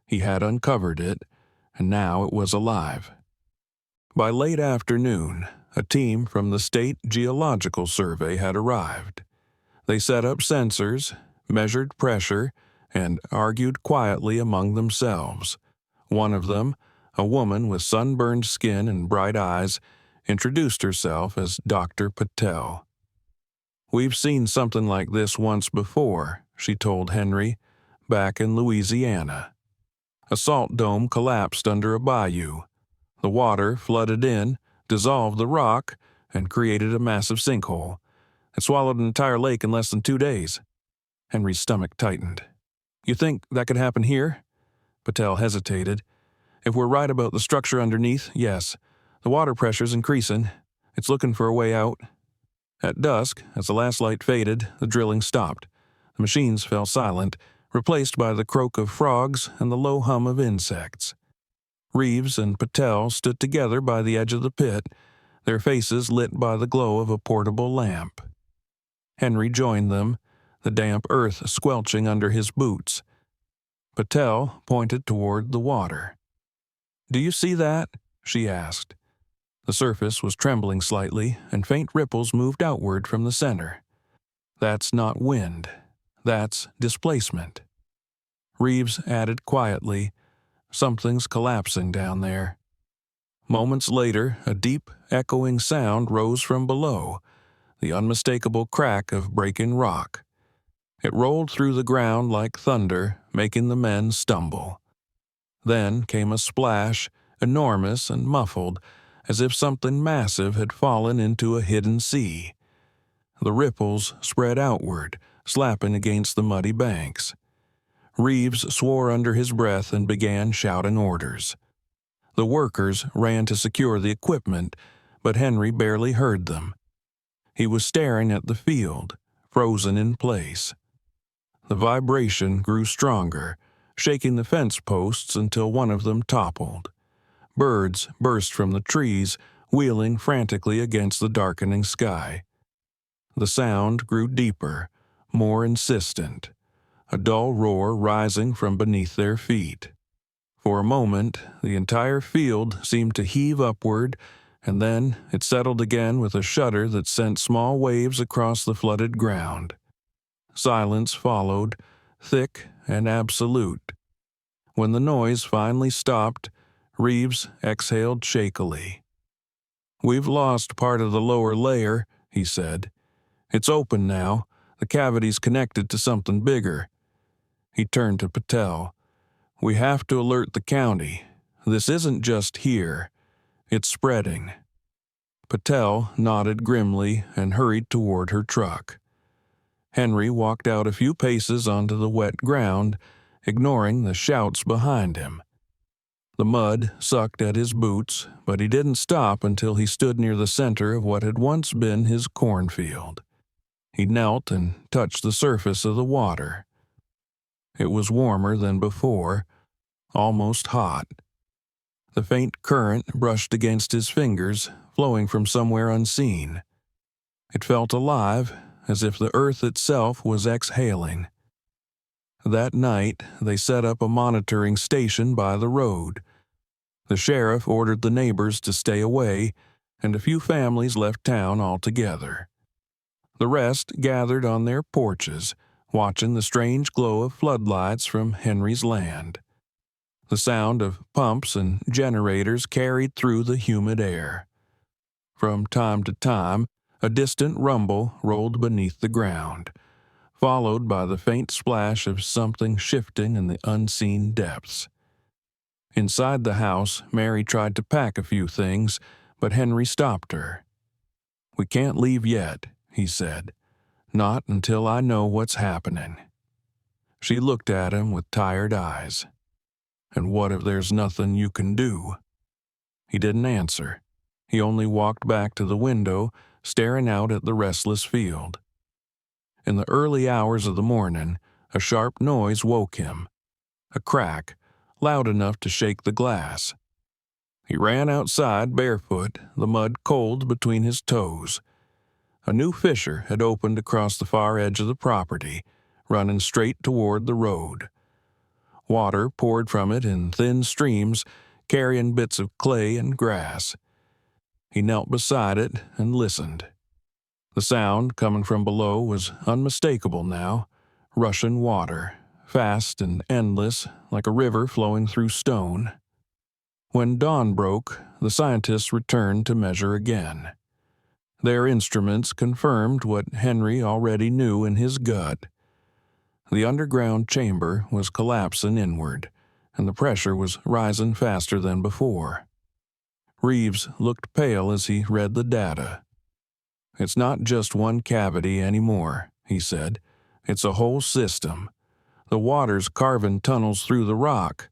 He had uncovered it, and now it was alive. By late afternoon, a team from the State Geological Survey had arrived. They set up sensors, measured pressure, and argued quietly among themselves. One of them, a woman with sunburned skin and bright eyes, introduced herself as Dr. Patel. "We've seen something like this once before," she told Henry, "back in Louisiana. A salt dome collapsed under a bayou. The water flooded in, dissolved the rock, and created a massive sinkhole. It swallowed an entire lake in less than 2 days." Henry's stomach tightened. "You think that could happen here?" Patel hesitated. "If we're right about the structure underneath, yes. The water pressure's increasing. It's looking for a way out." At dusk, as the last light faded, the drilling stopped. The machines fell silent, replaced by the croak of frogs and the low hum of insects. Reeves and Patel stood together by the edge of the pit, their faces lit by the glow of a portable lamp. Henry joined them, the damp earth squelching under his boots. Patel pointed toward the water. "Do you see that?" she asked. The surface was trembling slightly, and faint ripples moved outward from the center. "That's not wind. That's displacement." Reeves added quietly, "Something's collapsing down there." Moments later, a deep, echoing sound rose from below, the unmistakable crack of breaking rock. It rolled through the ground like thunder, making the men stumble. Then came a splash, enormous and muffled, as if something massive had fallen into a hidden sea. The ripples spread outward, slapping against the muddy banks. Reeves swore under his breath and began shouting orders. The workers ran to secure the equipment, but Henry barely heard them. He was staring at the field, frozen in place. The vibration grew stronger, shaking the fence posts until one of them toppled. Birds burst from the trees, wheeling frantically against the darkening sky. The sound grew deeper, more insistent, a dull roar rising from beneath their feet. For a moment, the entire field seemed to heave upward, and then it settled again with a shudder that sent small waves across the flooded ground. Silence followed, thick and absolute. When the noise finally stopped, Reeves exhaled shakily. "We've lost part of the lower layer," he said. "It's open now, The cavity's connected to something bigger. He turned to Patel. We have to alert the county. This isn't just here. It's spreading. Patel nodded grimly and hurried toward her truck. Henry walked out a few paces onto the wet ground, ignoring the shouts behind him. The mud sucked at his boots, but he didn't stop until he stood near the center of what had once been his cornfield. He knelt and touched the surface of the water. It was warmer than before, almost hot. The faint current brushed against his fingers, flowing from somewhere unseen. It felt alive, as if the earth itself was exhaling. That night, they set up a monitoring station by the road. The sheriff ordered the neighbors to stay away, and a few families left town altogether. The rest gathered on their porches, watching the strange glow of floodlights from Henry's land. The sound of pumps and generators carried through the humid air. From time to time, a distant rumble rolled beneath the ground, followed by the faint splash of something shifting in the unseen depths. Inside the house, Mary tried to pack a few things, but Henry stopped her. "We can't leave yet," he said. "Not until I know what's happening." She looked at him with tired eyes. "And what if there's nothing you can do?" He didn't answer. He only walked back to the window, staring out at the restless field. In the early hours of the morning, a sharp noise woke him. A crack, loud enough to shake the glass. He ran outside barefoot, the mud cold between his toes. A new fissure had opened across the far edge of the property, running straight toward the road. Water poured from it in thin streams, carrying bits of clay and grass. He knelt beside it and listened. The sound coming from below was unmistakable now, rushing water, fast and endless, like a river flowing through stone. When dawn broke, the scientists returned to measure again. Their instruments confirmed what Henry already knew in his gut. The underground chamber was collapsing inward, and the pressure was rising faster than before. Reeves looked pale as he read the data. "It's not just one cavity anymore," he said. "It's a whole system. The water's carving tunnels through the rock.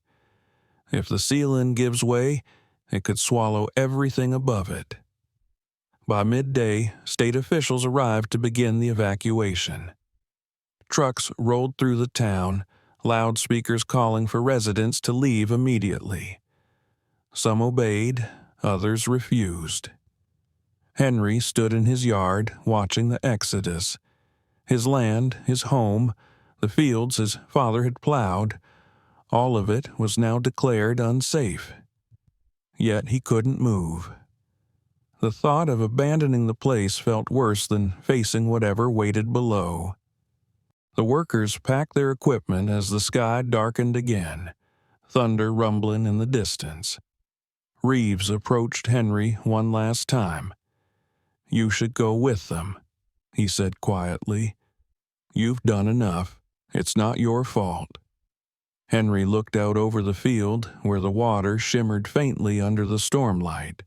If the ceiling gives way, it could swallow everything above it." By midday, state officials arrived to begin the evacuation. Trucks rolled through the town, loudspeakers calling for residents to leave immediately. Some obeyed, others refused. Henry stood in his yard, watching the exodus. His land, his home, the fields his father had plowed, all of it was now declared unsafe. Yet he couldn't move. The thought of abandoning the place felt worse than facing whatever waited below. The workers packed their equipment as the sky darkened again, thunder rumbling in the distance. Reeves approached Henry one last time. "You should go with them," he said quietly. "You've done enough. It's not your fault." Henry looked out over the field where the water shimmered faintly under the stormlight.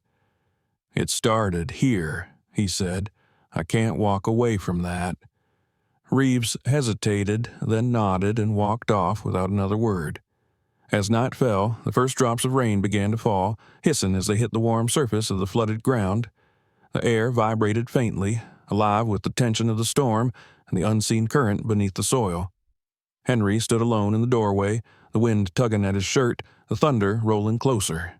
"It started here," he said. "I can't walk away from that." Reeves hesitated, then nodded and walked off without another word. As night fell, the first drops of rain began to fall, hissing as they hit the warm surface of the flooded ground. The air vibrated faintly, alive with the tension of the storm and the unseen current beneath the soil. Henry stood alone in the doorway, the wind tugging at his shirt, the thunder rolling closer.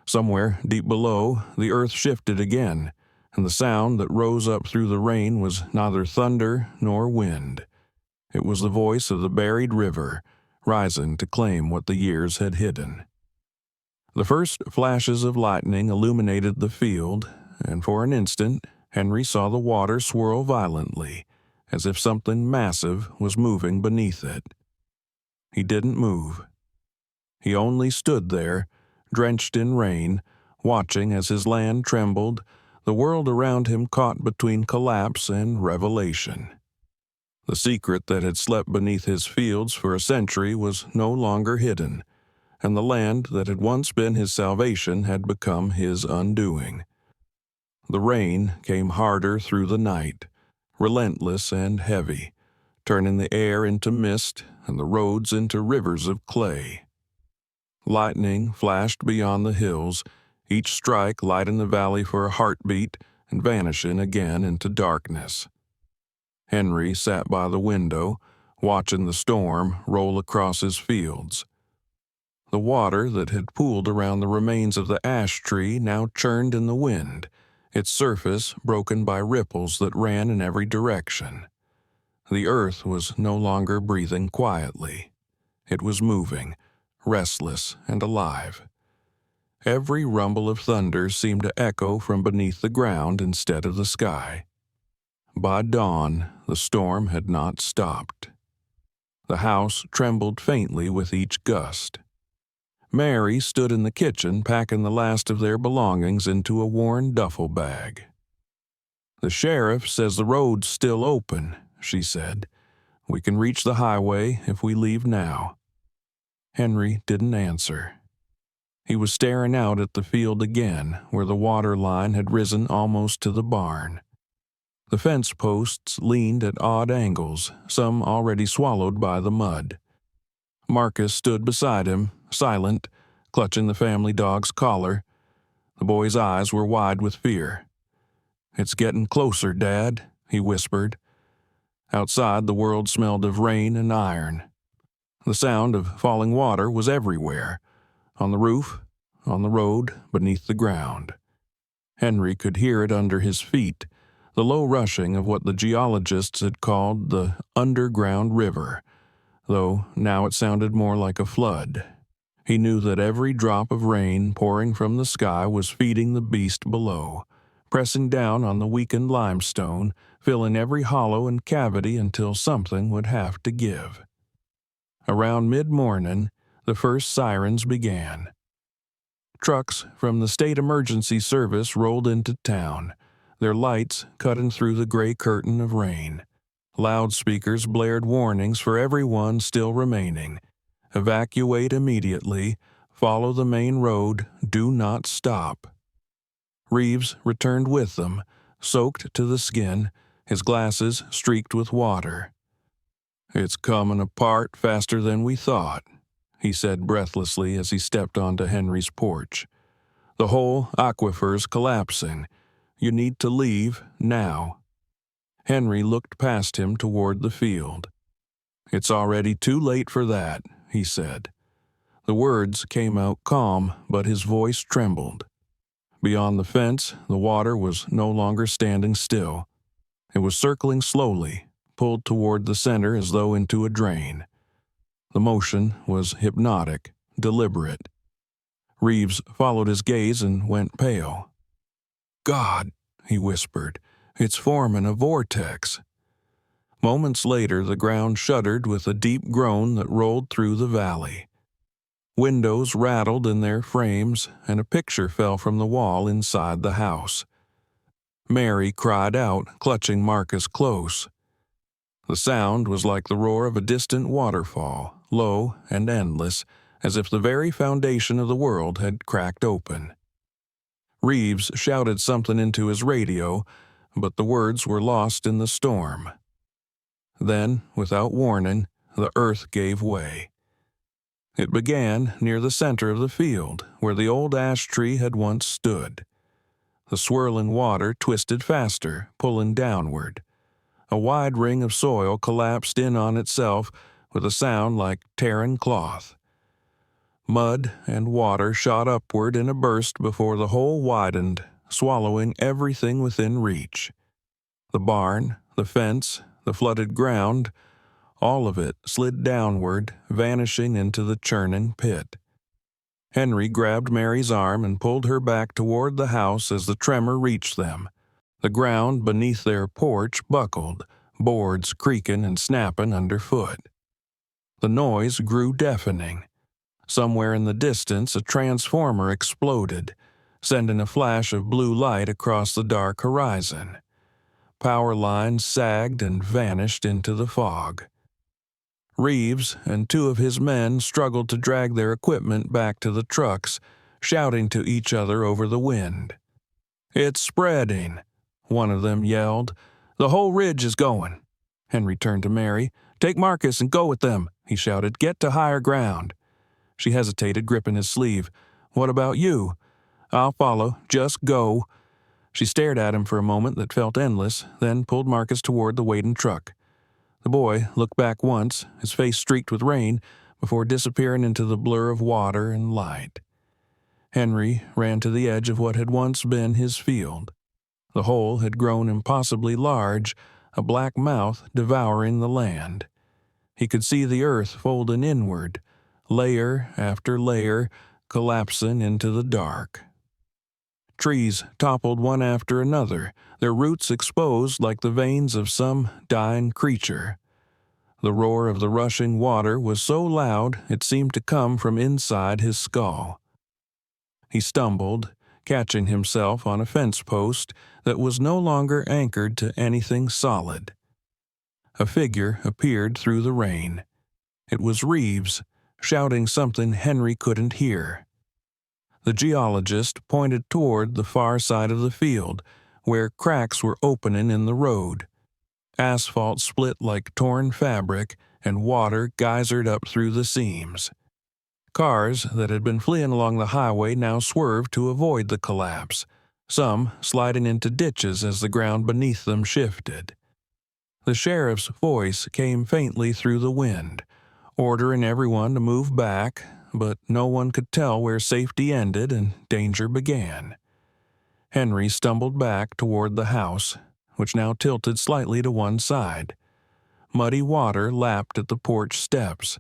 Somewhere deep below, the earth shifted again, and the sound that rose up through the rain was neither thunder nor wind. It was the voice of the buried river, rising to claim what the years had hidden. The first flashes of lightning illuminated the field, and for an instant Henry saw the water swirl violently, as if something massive was moving beneath it. He didn't move. He only stood there, drenched in rain, watching as his land trembled, the world around him caught between collapse and revelation. The secret that had slept beneath his fields for a century was no longer hidden, and the land that had once been his salvation had become his undoing. The rain came harder through the night, relentless and heavy, turning the air into mist and the roads into rivers of clay. Lightning flashed beyond the hills, each strike lighting the valley for a heartbeat and vanishing again into darkness. Henry sat by the window, watching the storm roll across his fields. The water that had pooled around the remains of the ash tree now churned in the wind, its surface broken by ripples that ran in every direction. The earth was no longer breathing quietly. It was moving, restless and alive. Every rumble of thunder seemed to echo from beneath the ground instead of the sky. By dawn, the storm had not stopped. The house trembled faintly with each gust. Mary stood in the kitchen packing the last of their belongings into a worn duffel bag. "The sheriff says the road's still open," she said. "We can reach the highway if we leave now." Henry didn't answer. He was staring out at the field again, where the water line had risen almost to the barn. The fence posts leaned at odd angles, some already swallowed by the mud. Marcus stood beside him, silent, clutching the family dog's collar. The boy's eyes were wide with fear. "It's getting closer, Dad," he whispered. Outside, the world smelled of rain and iron. The sound of falling water was everywhere, on the roof, on the road, beneath the ground. Henry could hear it under his feet, the low rushing of what the geologists had called the underground river, though now it sounded more like a flood. He knew that every drop of rain pouring from the sky was feeding the beast below, pressing down on the weakened limestone, filling every hollow and cavity until something would have to give. Around mid-morning, the first sirens began. Trucks from the state emergency service rolled into town, their lights cutting through the gray curtain of rain. Loudspeakers blared warnings for everyone still remaining. Evacuate immediately, follow the main road, do not stop. Reeves returned with them, soaked to the skin, his glasses streaked with water. "It's coming apart faster than we thought," he said breathlessly as he stepped onto Henry's porch. "The whole aquifer's collapsing. You need to leave now." Henry looked past him toward the field. "It's already too late for that," he said. The words came out calm, but his voice trembled. Beyond the fence, the water was no longer standing still. It was circling slowly, pulled toward the center as though into a drain. The motion was hypnotic, deliberate. Reeves followed his gaze and went pale. "God," he whispered, "it's forming a vortex." Moments later, the ground shuddered with a deep groan that rolled through the valley. Windows rattled in their frames, and a picture fell from the wall inside the house. Mary cried out, clutching Marcus close. The sound was like the roar of a distant waterfall, low and endless, as if the very foundation of the world had cracked open. Reeves shouted something into his radio, but the words were lost in the storm. Then, without warning, the earth gave way. It began near the center of the field, where the old ash tree had once stood. The swirling water twisted faster, pulling downward. A wide ring of soil collapsed in on itself with a sound like tearing cloth. Mud and water shot upward in a burst before the hole widened, swallowing everything within reach. The barn, the fence, the flooded ground, all of it slid downward, vanishing into the churning pit. Henry grabbed Mary's arm and pulled her back toward the house as the tremor reached them. The ground beneath their porch buckled, boards creaking and snapping underfoot. The noise grew deafening. Somewhere in the distance, a transformer exploded, sending a flash of blue light across the dark horizon. Power lines sagged and vanished into the fog. Reeves and two of his men struggled to drag their equipment back to the trucks, shouting to each other over the wind. "It's spreading," one of them yelled. "The whole ridge is going." Henry turned to Mary. "Take Marcus and go with them," he shouted. "Get to higher ground." She hesitated, gripping his sleeve. "What about you?" "I'll follow. Just go." She stared at him for a moment that felt endless, then pulled Marcus toward the waiting truck. The boy looked back once, his face streaked with rain, before disappearing into the blur of water and light. Henry ran to the edge of what had once been his field. The hole had grown impossibly large, a black mouth devouring the land. He could see the earth folding inward, layer after layer, collapsing into the dark. Trees toppled one after another, their roots exposed like the veins of some dying creature. The roar of the rushing water was so loud it seemed to come from inside his skull. He stumbled, catching himself on a fence post that was no longer anchored to anything solid. A figure appeared through the rain. It was Reeves, shouting something Henry couldn't hear. The geologist pointed toward the far side of the field, where cracks were opening in the road. Asphalt split like torn fabric, and water geysered up through the seams. Cars that had been fleeing along the highway now swerved to avoid the collapse, some sliding into ditches as the ground beneath them shifted. The sheriff's voice came faintly through the wind, ordering everyone to move back, but no one could tell where safety ended and danger began. Henry stumbled back toward the house, which now tilted slightly to one side. Muddy water lapped at the porch steps.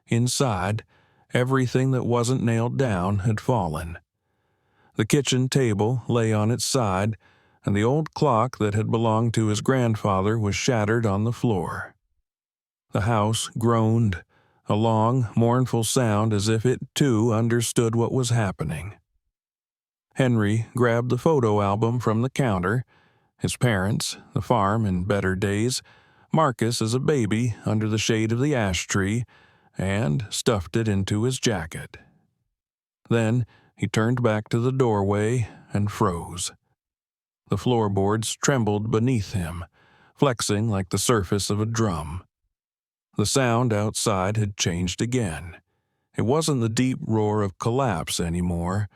Inside, everything that wasn't nailed down had fallen. The kitchen table lay on its side, and the old clock that had belonged to his grandfather was shattered on the floor. The house groaned, a long, mournful sound as if it, too, understood what was happening. Henry grabbed the photo album from the counter, his parents, the farm in better days, Marcus as a baby under the shade of the ash tree, and stuffed it into his jacket. Then he turned back to the doorway and froze. The floorboards trembled beneath him, flexing like the surface of a drum. The sound outside had changed again. It wasn't the deep roar of collapse anymore.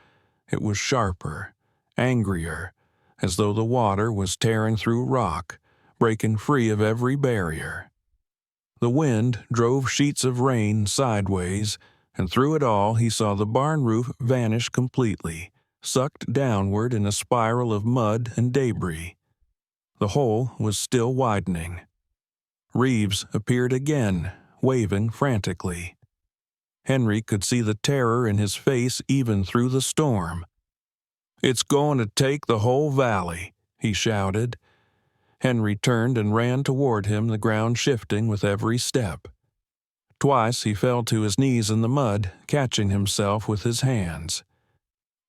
It was sharper, angrier, as though the water was tearing through rock, breaking free of every barrier. The wind drove sheets of rain sideways, and through it all he saw the barn roof vanish completely, sucked downward in a spiral of mud and debris. The hole was still widening. Reeves appeared again, waving frantically. Henry could see the terror in his face even through the storm. "It's going to take the whole valley," he shouted. Henry turned and ran toward him, the ground shifting with every step. Twice he fell to his knees in the mud, catching himself with his hands.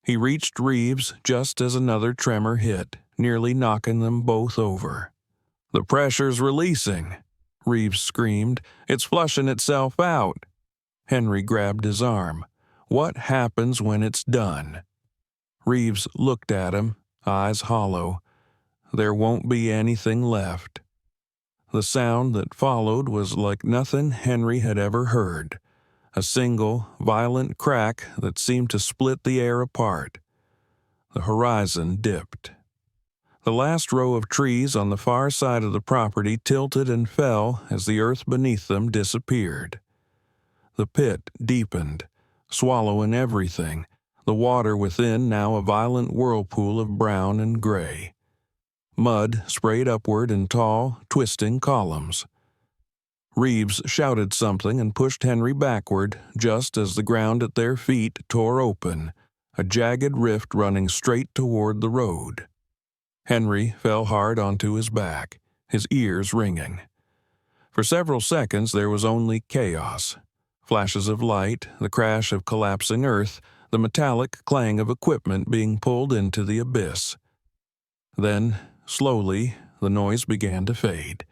He reached Reeves just as another tremor hit, nearly knocking them both over. "The pressure's releasing," Reeves screamed. "It's flushing itself out." Henry grabbed his arm. "What happens when it's done?" Reeves looked at him, eyes hollow. "There won't be anything left." The sound that followed was like nothing Henry had ever heard, a single, violent crack that seemed to split the air apart. The horizon dipped. The last row of trees on the far side of the property tilted and fell as the earth beneath them disappeared. The pit deepened, swallowing everything, the water within now a violent whirlpool of brown and gray. Mud sprayed upward in tall, twisting columns. Reeves shouted something and pushed Henry backward just as the ground at their feet tore open, a jagged rift running straight toward the road. Henry fell hard onto his back, his ears ringing. For several seconds there was only chaos. Flashes of light, the crash of collapsing earth, the metallic clang of equipment being pulled into the abyss. Then, slowly, the noise began to fade.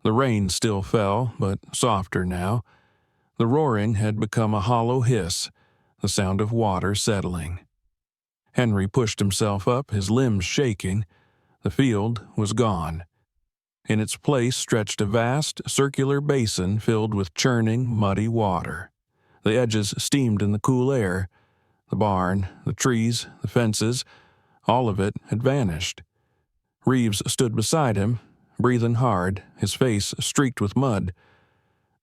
The rain still fell, but softer now. The roaring had become a hollow hiss, the sound of water settling. Henry pushed himself up, his limbs shaking. The field was gone. In its place stretched a vast, circular basin filled with churning, muddy water. The edges steamed in the cool air. The barn, the trees, the fences, all of it had vanished. Reeves stood beside him, breathing hard, his face streaked with mud.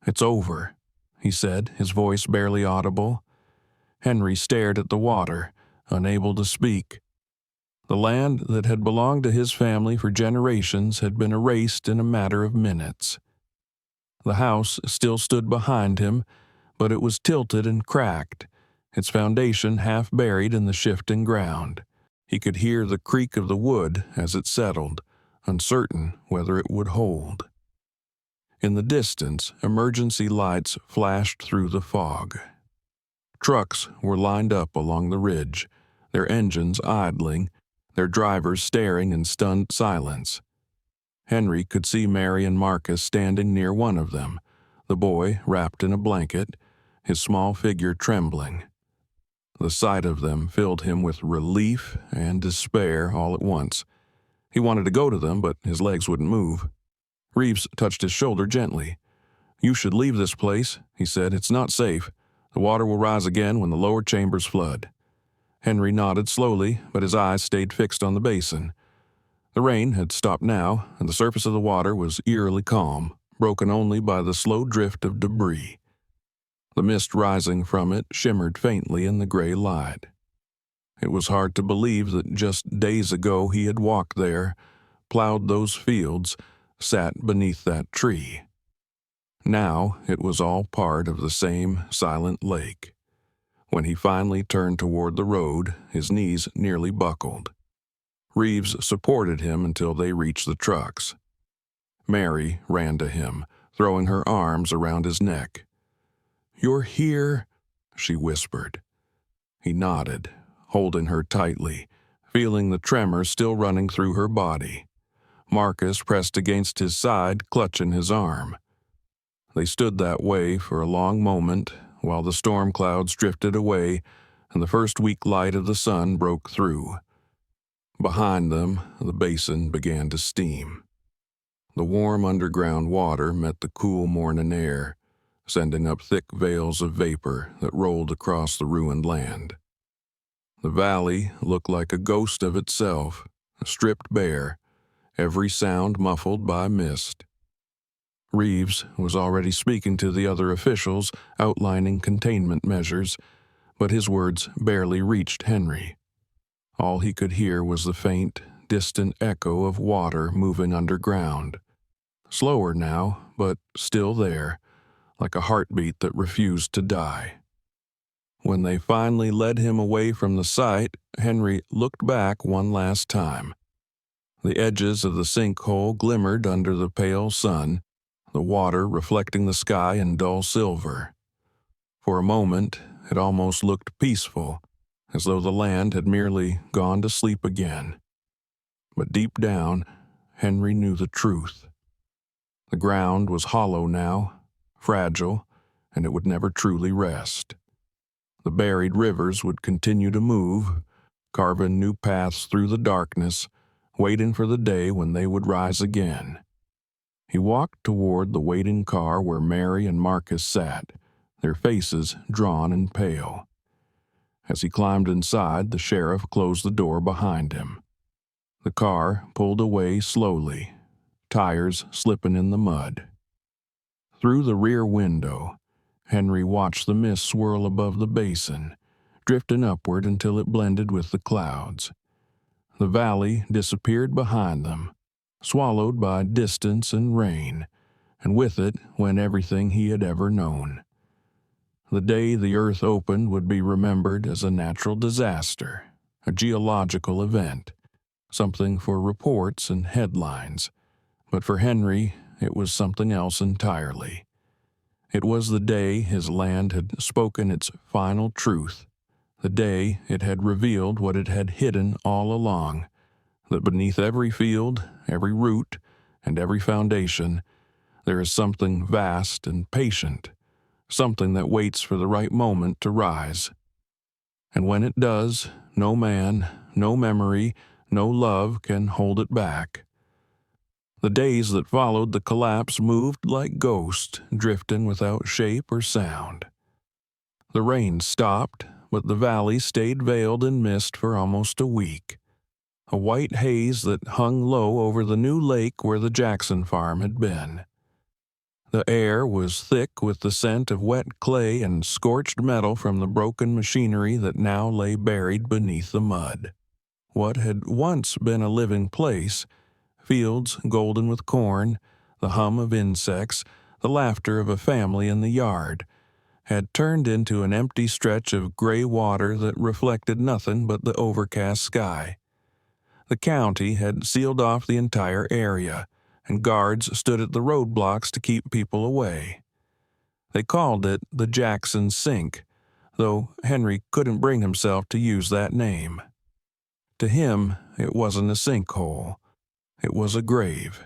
"It's over," he said, his voice barely audible. Henry stared at the water, unable to speak. The land that had belonged to his family for generations had been erased in a matter of minutes. The house still stood behind him, but it was tilted and cracked, its foundation half buried in the shifting ground. He could hear the creak of the wood as it settled, uncertain whether it would hold. In the distance, emergency lights flashed through the fog. Trucks were lined up along the ridge, their engines idling, their drivers staring in stunned silence. Henry could see Mary and Marcus standing near one of them, the boy wrapped in a blanket, his small figure trembling. The sight of them filled him with relief and despair all at once. He wanted to go to them, but his legs wouldn't move. Reeves touched his shoulder gently. "You should leave this place," he said. "It's not safe. The water will rise again when the lower chambers flood." Henry nodded slowly, but his eyes stayed fixed on the basin. The rain had stopped now, and the surface of the water was eerily calm, broken only by the slow drift of debris. The mist rising from it shimmered faintly in the gray light. It was hard to believe that just days ago he had walked there, plowed those fields, sat beneath that tree. Now it was all part of the same silent lake. When he finally turned toward the road, his knees nearly buckled. Reeves supported him until they reached the trucks. Mary ran to him, throwing her arms around his neck. "You're here," she whispered. He nodded, holding her tightly, feeling the tremor still running through her body. Marcus pressed against his side, clutching his arm. They stood that way for a long moment, while the storm clouds drifted away and the first weak light of the sun broke through. Behind them, the basin began to steam. The warm underground water met the cool morning air, sending up thick veils of vapor that rolled across the ruined land. The valley looked like a ghost of itself, stripped bare, every sound muffled by mist. Reeves was already speaking to the other officials, outlining containment measures, but his words barely reached Henry. All he could hear was the faint, distant echo of water moving underground. Slower now, but still there, like a heartbeat that refused to die. When they finally led him away from the site, Henry looked back one last time. The edges of the sinkhole glimmered under the pale sun, the water reflecting the sky in dull silver. For a moment, it almost looked peaceful, as though the land had merely gone to sleep again. But deep down, Henry knew the truth. The ground was hollow now, fragile, and it would never truly rest. The buried rivers would continue to move, carving new paths through the darkness, waiting for the day when they would rise again. He walked toward the waiting car where Mary and Marcus sat, their faces drawn and pale. As he climbed inside, the sheriff closed the door behind him. The car pulled away slowly, tires slipping in the mud. Through the rear window, Henry watched the mist swirl above the basin, drifting upward until it blended with the clouds. The valley disappeared behind them, swallowed by distance and rain, and with it went everything he had ever known. The day the earth opened would be remembered as a natural disaster, a geological event, something for reports and headlines. But for Henry, it was something else entirely. It was the day his land had spoken its final truth, the day it had revealed what it had hidden all along, that beneath every field, every root, and every foundation, there is something vast and patient, something that waits for the right moment to rise. And when it does, no man, no memory, no love can hold it back. The days that followed the collapse moved like ghosts, drifting without shape or sound. The rain stopped, but the valley stayed veiled in mist for almost a week, a white haze that hung low over the new lake where the Jackson farm had been. The air was thick with the scent of wet clay and scorched metal from the broken machinery that now lay buried beneath the mud. What had once been a living place, fields golden with corn, the hum of insects, the laughter of a family in the yard, had turned into an empty stretch of gray water that reflected nothing but the overcast sky. The county had sealed off the entire area, and guards stood at the roadblocks to keep people away. They called it the Jackson Sink, though Henry couldn't bring himself to use that name. To him, it wasn't a sinkhole. It was a grave.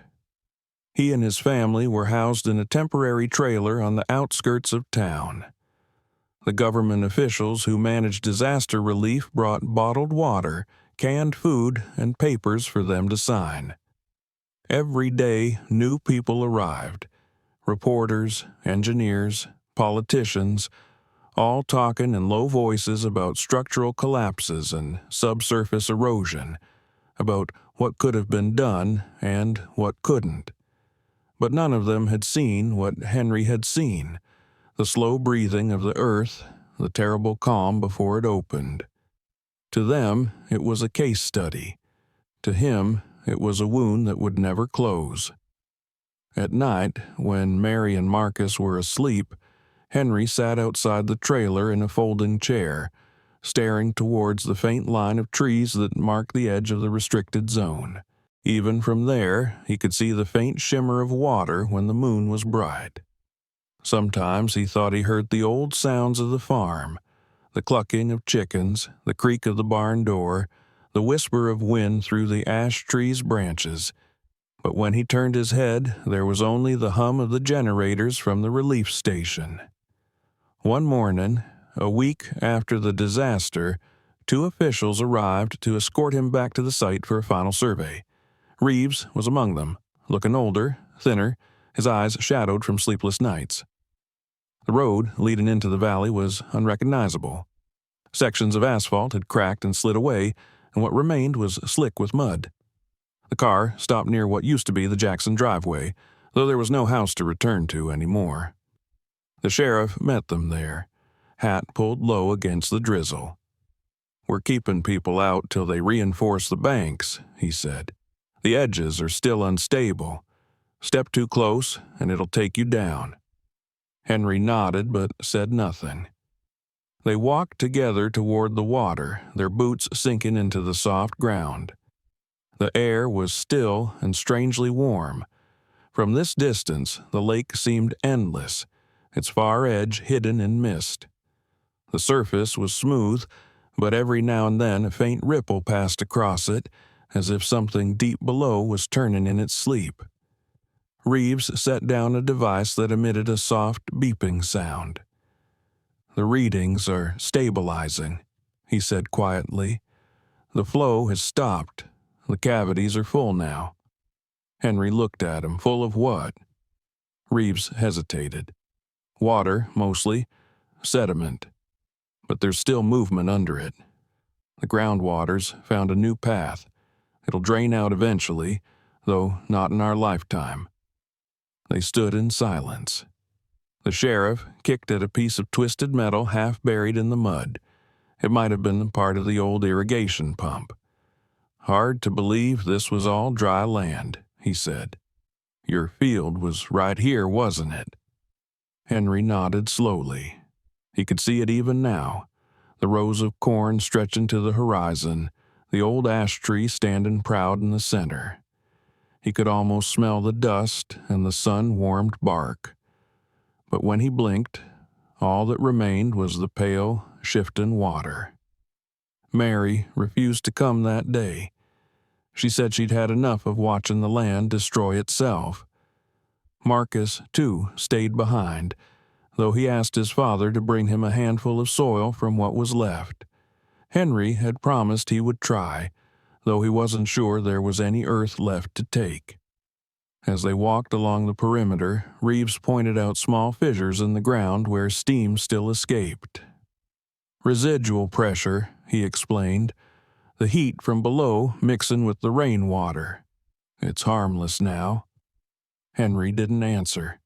He and his family were housed in a temporary trailer on the outskirts of town. The government officials who managed disaster relief brought bottled water, canned food, and papers for them to sign. Every day, new people arrived. Reporters, engineers, politicians, all talking in low voices about structural collapses and subsurface erosion, about what could have been done and what couldn't. But none of them had seen what Henry had seen, the slow breathing of the earth, the terrible calm before it opened. To them, it was a case study. To him, it was a wound that would never close. At night, when Mary and Marcus were asleep, Henry sat outside the trailer in a folding chair, staring towards the faint line of trees that marked the edge of the restricted zone. Even from there, he could see the faint shimmer of water when the moon was bright. Sometimes he thought he heard the old sounds of the farm, the clucking of chickens, the creak of the barn door, the whisper of wind through the ash tree's branches. But when he turned his head, there was only the hum of the generators from the relief station. One morning, a week after the disaster, 2 officials arrived to escort him back to the site for a final survey. Reeves was among them, looking older, thinner, his eyes shadowed from sleepless nights. The road leading into the valley was unrecognizable. Sections of asphalt had cracked and slid away, and what remained was slick with mud. The car stopped near what used to be the Jackson driveway, though there was no house to return to anymore. The sheriff met them there, hat pulled low against the drizzle. "We're keeping people out till they reinforce the banks," he said. "The edges are still unstable. Step too close, and it'll take you down." Henry nodded but said nothing. They walked together toward the water, their boots sinking into the soft ground. The air was still and strangely warm. From this distance, the lake seemed endless, its far edge hidden in mist. The surface was smooth, but every now and then a faint ripple passed across it, as if something deep below was turning in its sleep. Reeves set down a device that emitted a soft beeping sound. "The readings are stabilizing," he said quietly. "The flow has stopped. The cavities are full now." Henry looked at him, full of what? Reeves hesitated. "Water, mostly. Sediment. But there's still movement under it. The groundwater's found a new path. It'll drain out eventually, though not in our lifetime." They stood in silence. The sheriff kicked at a piece of twisted metal half buried in the mud. It might have been part of the old irrigation pump. "Hard to believe this was all dry land," he said. "Your field was right here, wasn't it?" Henry nodded slowly. He could see it even now, the rows of corn stretching to the horizon, the old ash tree standing proud in the center. He could almost smell the dust and the sun-warmed bark. But when he blinked, all that remained was the pale, shifting water. Mary refused to come that day. She said she'd had enough of watching the land destroy itself. Marcus, too, stayed behind, though he asked his father to bring him a handful of soil from what was left. Henry had promised he would try, though he wasn't sure there was any earth left to take. As they walked along the perimeter, Reeves pointed out small fissures in the ground where steam still escaped. Residual pressure, he explained, the heat from below mixing with the rainwater. It's harmless now. Henry didn't answer.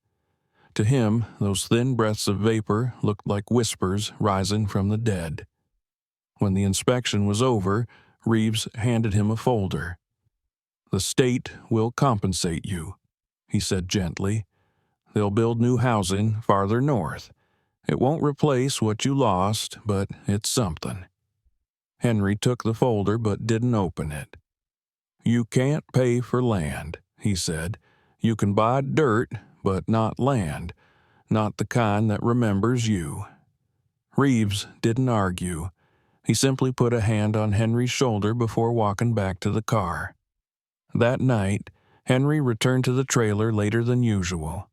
To him, those thin breaths of vapor looked like whispers rising from the dead. When the inspection was over, Reeves handed him a folder. "The state will compensate you," he said gently. "They'll build new housing farther north. It won't replace what you lost, but it's something." Henry took the folder but didn't open it. "You can't pay for land," he said. "You can buy dirt, but not land, not the kind that remembers you." Reeves didn't argue. He simply put a hand on Henry's shoulder before walking back to the car. That night, Henry returned to the trailer later than usual.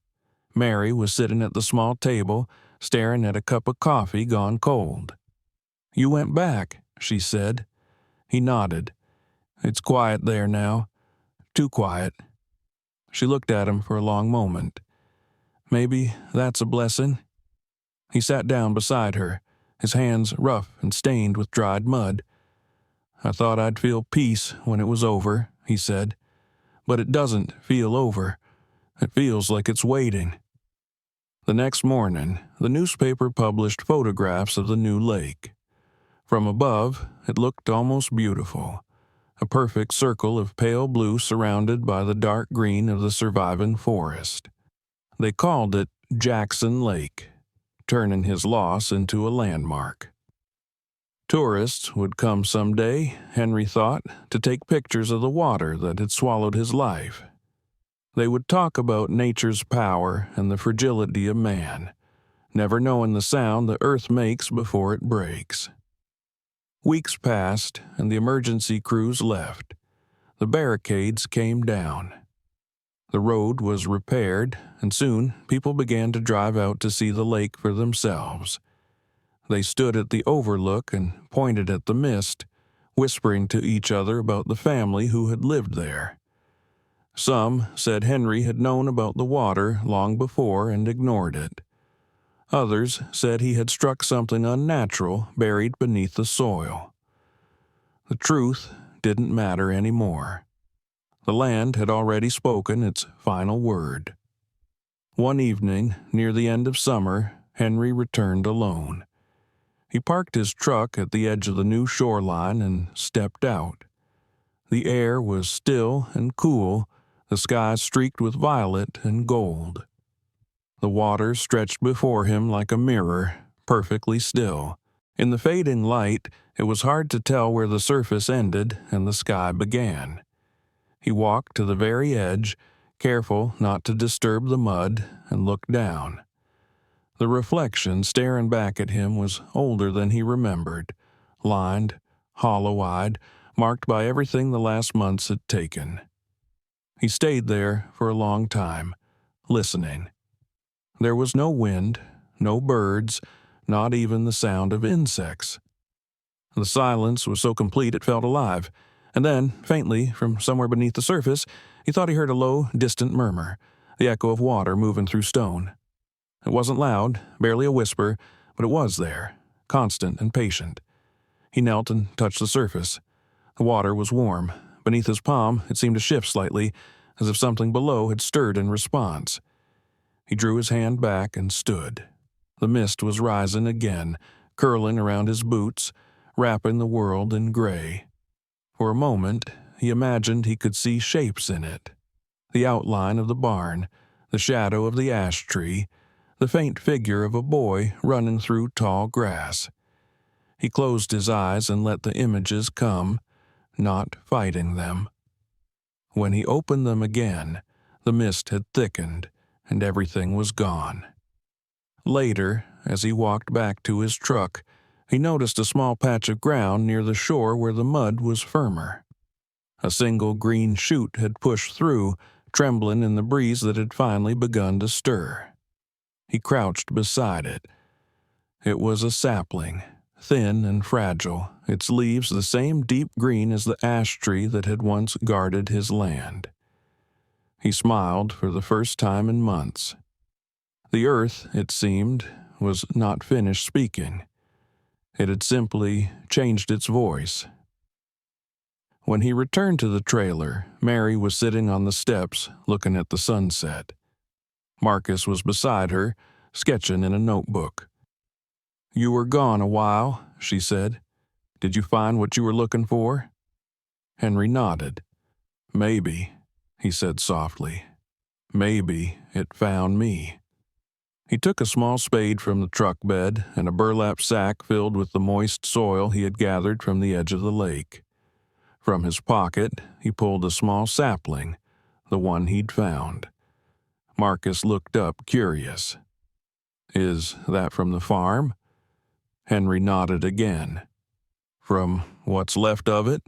Mary was sitting at the small table, staring at a cup of coffee gone cold. "You went back," she said. He nodded. "It's quiet there now. Too quiet." She looked at him for a long moment. "Maybe that's a blessing." He sat down beside her, his hands rough and stained with dried mud. "I thought I'd feel peace when it was over," he said. "But it doesn't feel over. It feels like it's waiting." The next morning, the newspaper published photographs of the new lake. From above, it looked almost beautiful, a perfect circle of pale blue surrounded by the dark green of the surviving forest. They called it Jackson Lake, turning his loss into a landmark. Tourists would come someday, Henry thought, to take pictures of the water that had swallowed his life. They would talk about nature's power and the fragility of man, never knowing the sound the earth makes before it breaks. Weeks passed, and the emergency crews left. The barricades came down. The road was repaired, and soon people began to drive out to see the lake for themselves. They stood at the overlook and pointed at the mist, whispering to each other about the family who had lived there. Some said Henry had known about the water long before and ignored it. Others said he had struck something unnatural buried beneath the soil. The truth didn't matter anymore. The land had already spoken its final word. One evening, near the end of summer, Henry returned alone. He parked his truck at the edge of the new shoreline and stepped out. The air was still and cool, the sky streaked with violet and gold. The water stretched before him like a mirror, perfectly still. In the fading light, it was hard to tell where the surface ended and the sky began. He walked to the very edge, careful not to disturb the mud, and looked down. The reflection staring back at him was older than he remembered, lined, hollow-eyed, marked by everything the last months had taken. He stayed there for a long time, listening. There was no wind, no birds, not even the sound of insects. The silence was so complete it felt alive, and then, faintly, from somewhere beneath the surface, he thought he heard a low, distant murmur, the echo of water moving through stone. It wasn't loud, barely a whisper, but it was there, constant and patient. He knelt and touched the surface. The water was warm. Beneath his palm, it seemed to shift slightly, as if something below had stirred in response. He drew his hand back and stood. The mist was rising again, curling around his boots, wrapping the world in gray. For a moment, he imagined he could see shapes in it. The outline of the barn, the shadow of the ash tree, the faint figure of a boy running through tall grass. He closed his eyes and let the images come, not fighting them. When he opened them again, the mist had thickened, and everything was gone. Later, as he walked back to his truck, he noticed a small patch of ground near the shore where the mud was firmer. A single green shoot had pushed through, trembling in the breeze that had finally begun to stir. He crouched beside it. It was a sapling, thin and fragile, its leaves the same deep green as the ash tree that had once guarded his land. He smiled for the first time in months. The earth, it seemed, was not finished speaking. It had simply changed its voice. When he returned to the trailer, Mary was sitting on the steps looking at the sunset. Marcus was beside her, sketching in a notebook. "You were gone a while," she said. "Did you find what you were looking for?" Henry nodded. "Maybe," he said softly. "Maybe it found me." He took a small spade from the truck bed and a burlap sack filled with the moist soil he had gathered from the edge of the lake. From his pocket, he pulled a small sapling, the one he'd found. Marcus looked up, curious. "Is that from the farm?" Henry nodded again. "From what's left of it?"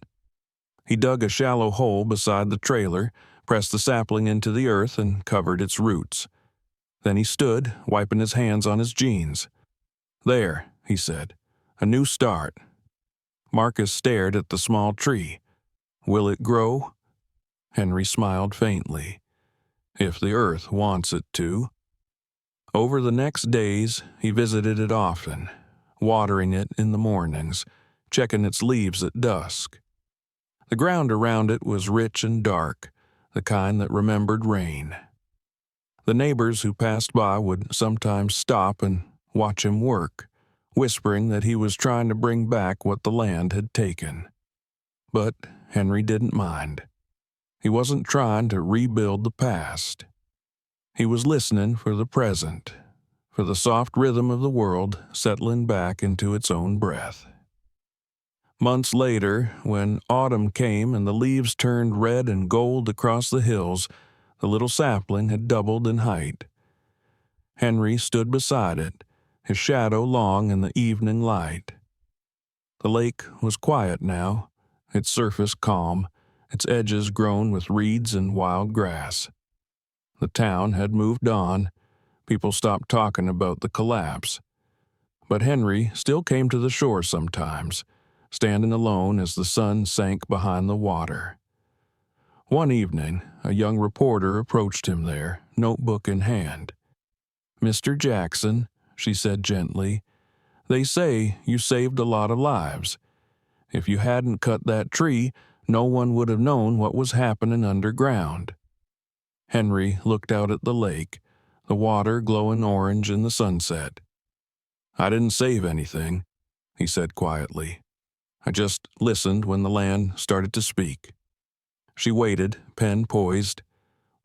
He dug a shallow hole beside the trailer, pressed the sapling into the earth, and covered its roots. Then he stood, wiping his hands on his jeans. "There," he said, "a new start." Marcus stared at the small tree. "Will it grow?" Henry smiled faintly. "If the earth wants it to." Over the next days, he visited it often, watering it in the mornings, checking its leaves at dusk. The ground around it was rich and dark, the kind that remembered rain. The neighbors who passed by would sometimes stop and watch him work, whispering that he was trying to bring back what the land had taken. But Henry didn't mind. He wasn't trying to rebuild the past. He was listening for the present, for the soft rhythm of the world settling back into its own breath. Months later, when autumn came and the leaves turned red and gold across the hills, the little sapling had doubled in height. Henry stood beside it, his shadow long in the evening light. The lake was quiet now, its surface calm, its edges grown with reeds and wild grass. The town had moved on. People stopped talking about the collapse. But Henry still came to the shore sometimes, standing alone as the sun sank behind the water. One evening, a young reporter approached him there, notebook in hand. "Mr. Jackson," she said gently, "they say you saved a lot of lives. If you hadn't cut that tree, no one would have known what was happening underground." Henry looked out at the lake, the water glowing orange in the sunset. "I didn't save anything," he said quietly. "I just listened when the land started to speak." She waited, pen poised.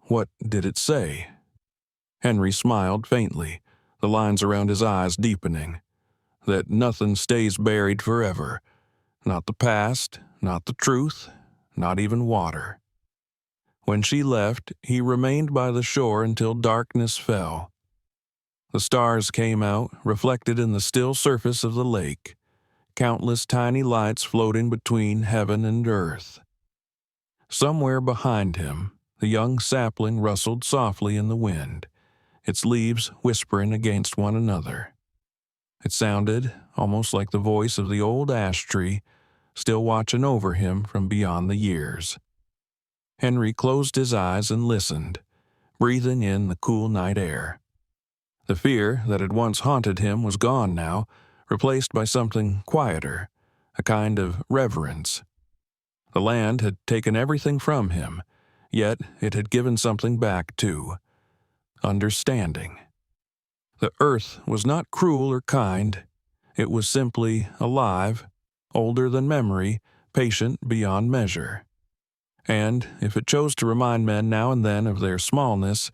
"What did it say?" Henry smiled faintly, the lines around his eyes deepening. "That nothing stays buried forever. Not the past, not the truth, not even water." When she left, he remained by the shore until darkness fell. The stars came out, reflected in the still surface of the lake, countless tiny lights floating between heaven and earth. Somewhere behind him, the young sapling rustled softly in the wind, its leaves whispering against one another. It sounded almost like the voice of the old ash tree, still watching over him from beyond the years. Henry closed his eyes and listened, breathing in the cool night air. The fear that had once haunted him was gone now, replaced by something quieter, a kind of reverence. The land had taken everything from him, yet it had given something back too: understanding. The earth was not cruel or kind. It was simply alive, older than memory, patient beyond measure. And if it chose to remind men now and then of their smallness,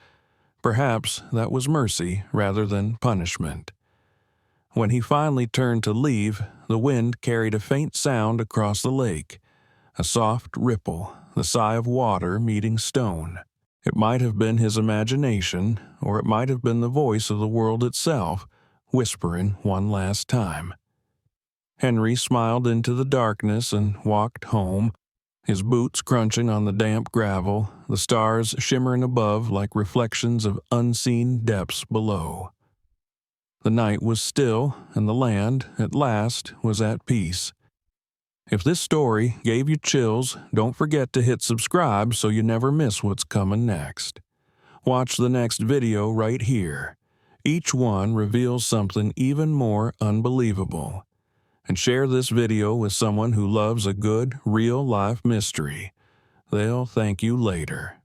perhaps that was mercy rather than punishment. When he finally turned to leave, the wind carried a faint sound across the lake, a soft ripple, the sigh of water meeting stone. It might have been his imagination, or it might have been the voice of the world itself, whispering one last time. Henry smiled into the darkness and walked home, his boots crunching on the damp gravel, the stars shimmering above like reflections of unseen depths below. The night was still, and the land, at last, was at peace. If this story gave you chills, don't forget to hit subscribe so you never miss what's coming next. Watch the next video right here. Each one reveals something even more unbelievable. And share this video with someone who loves a good, real-life mystery. They'll thank you later.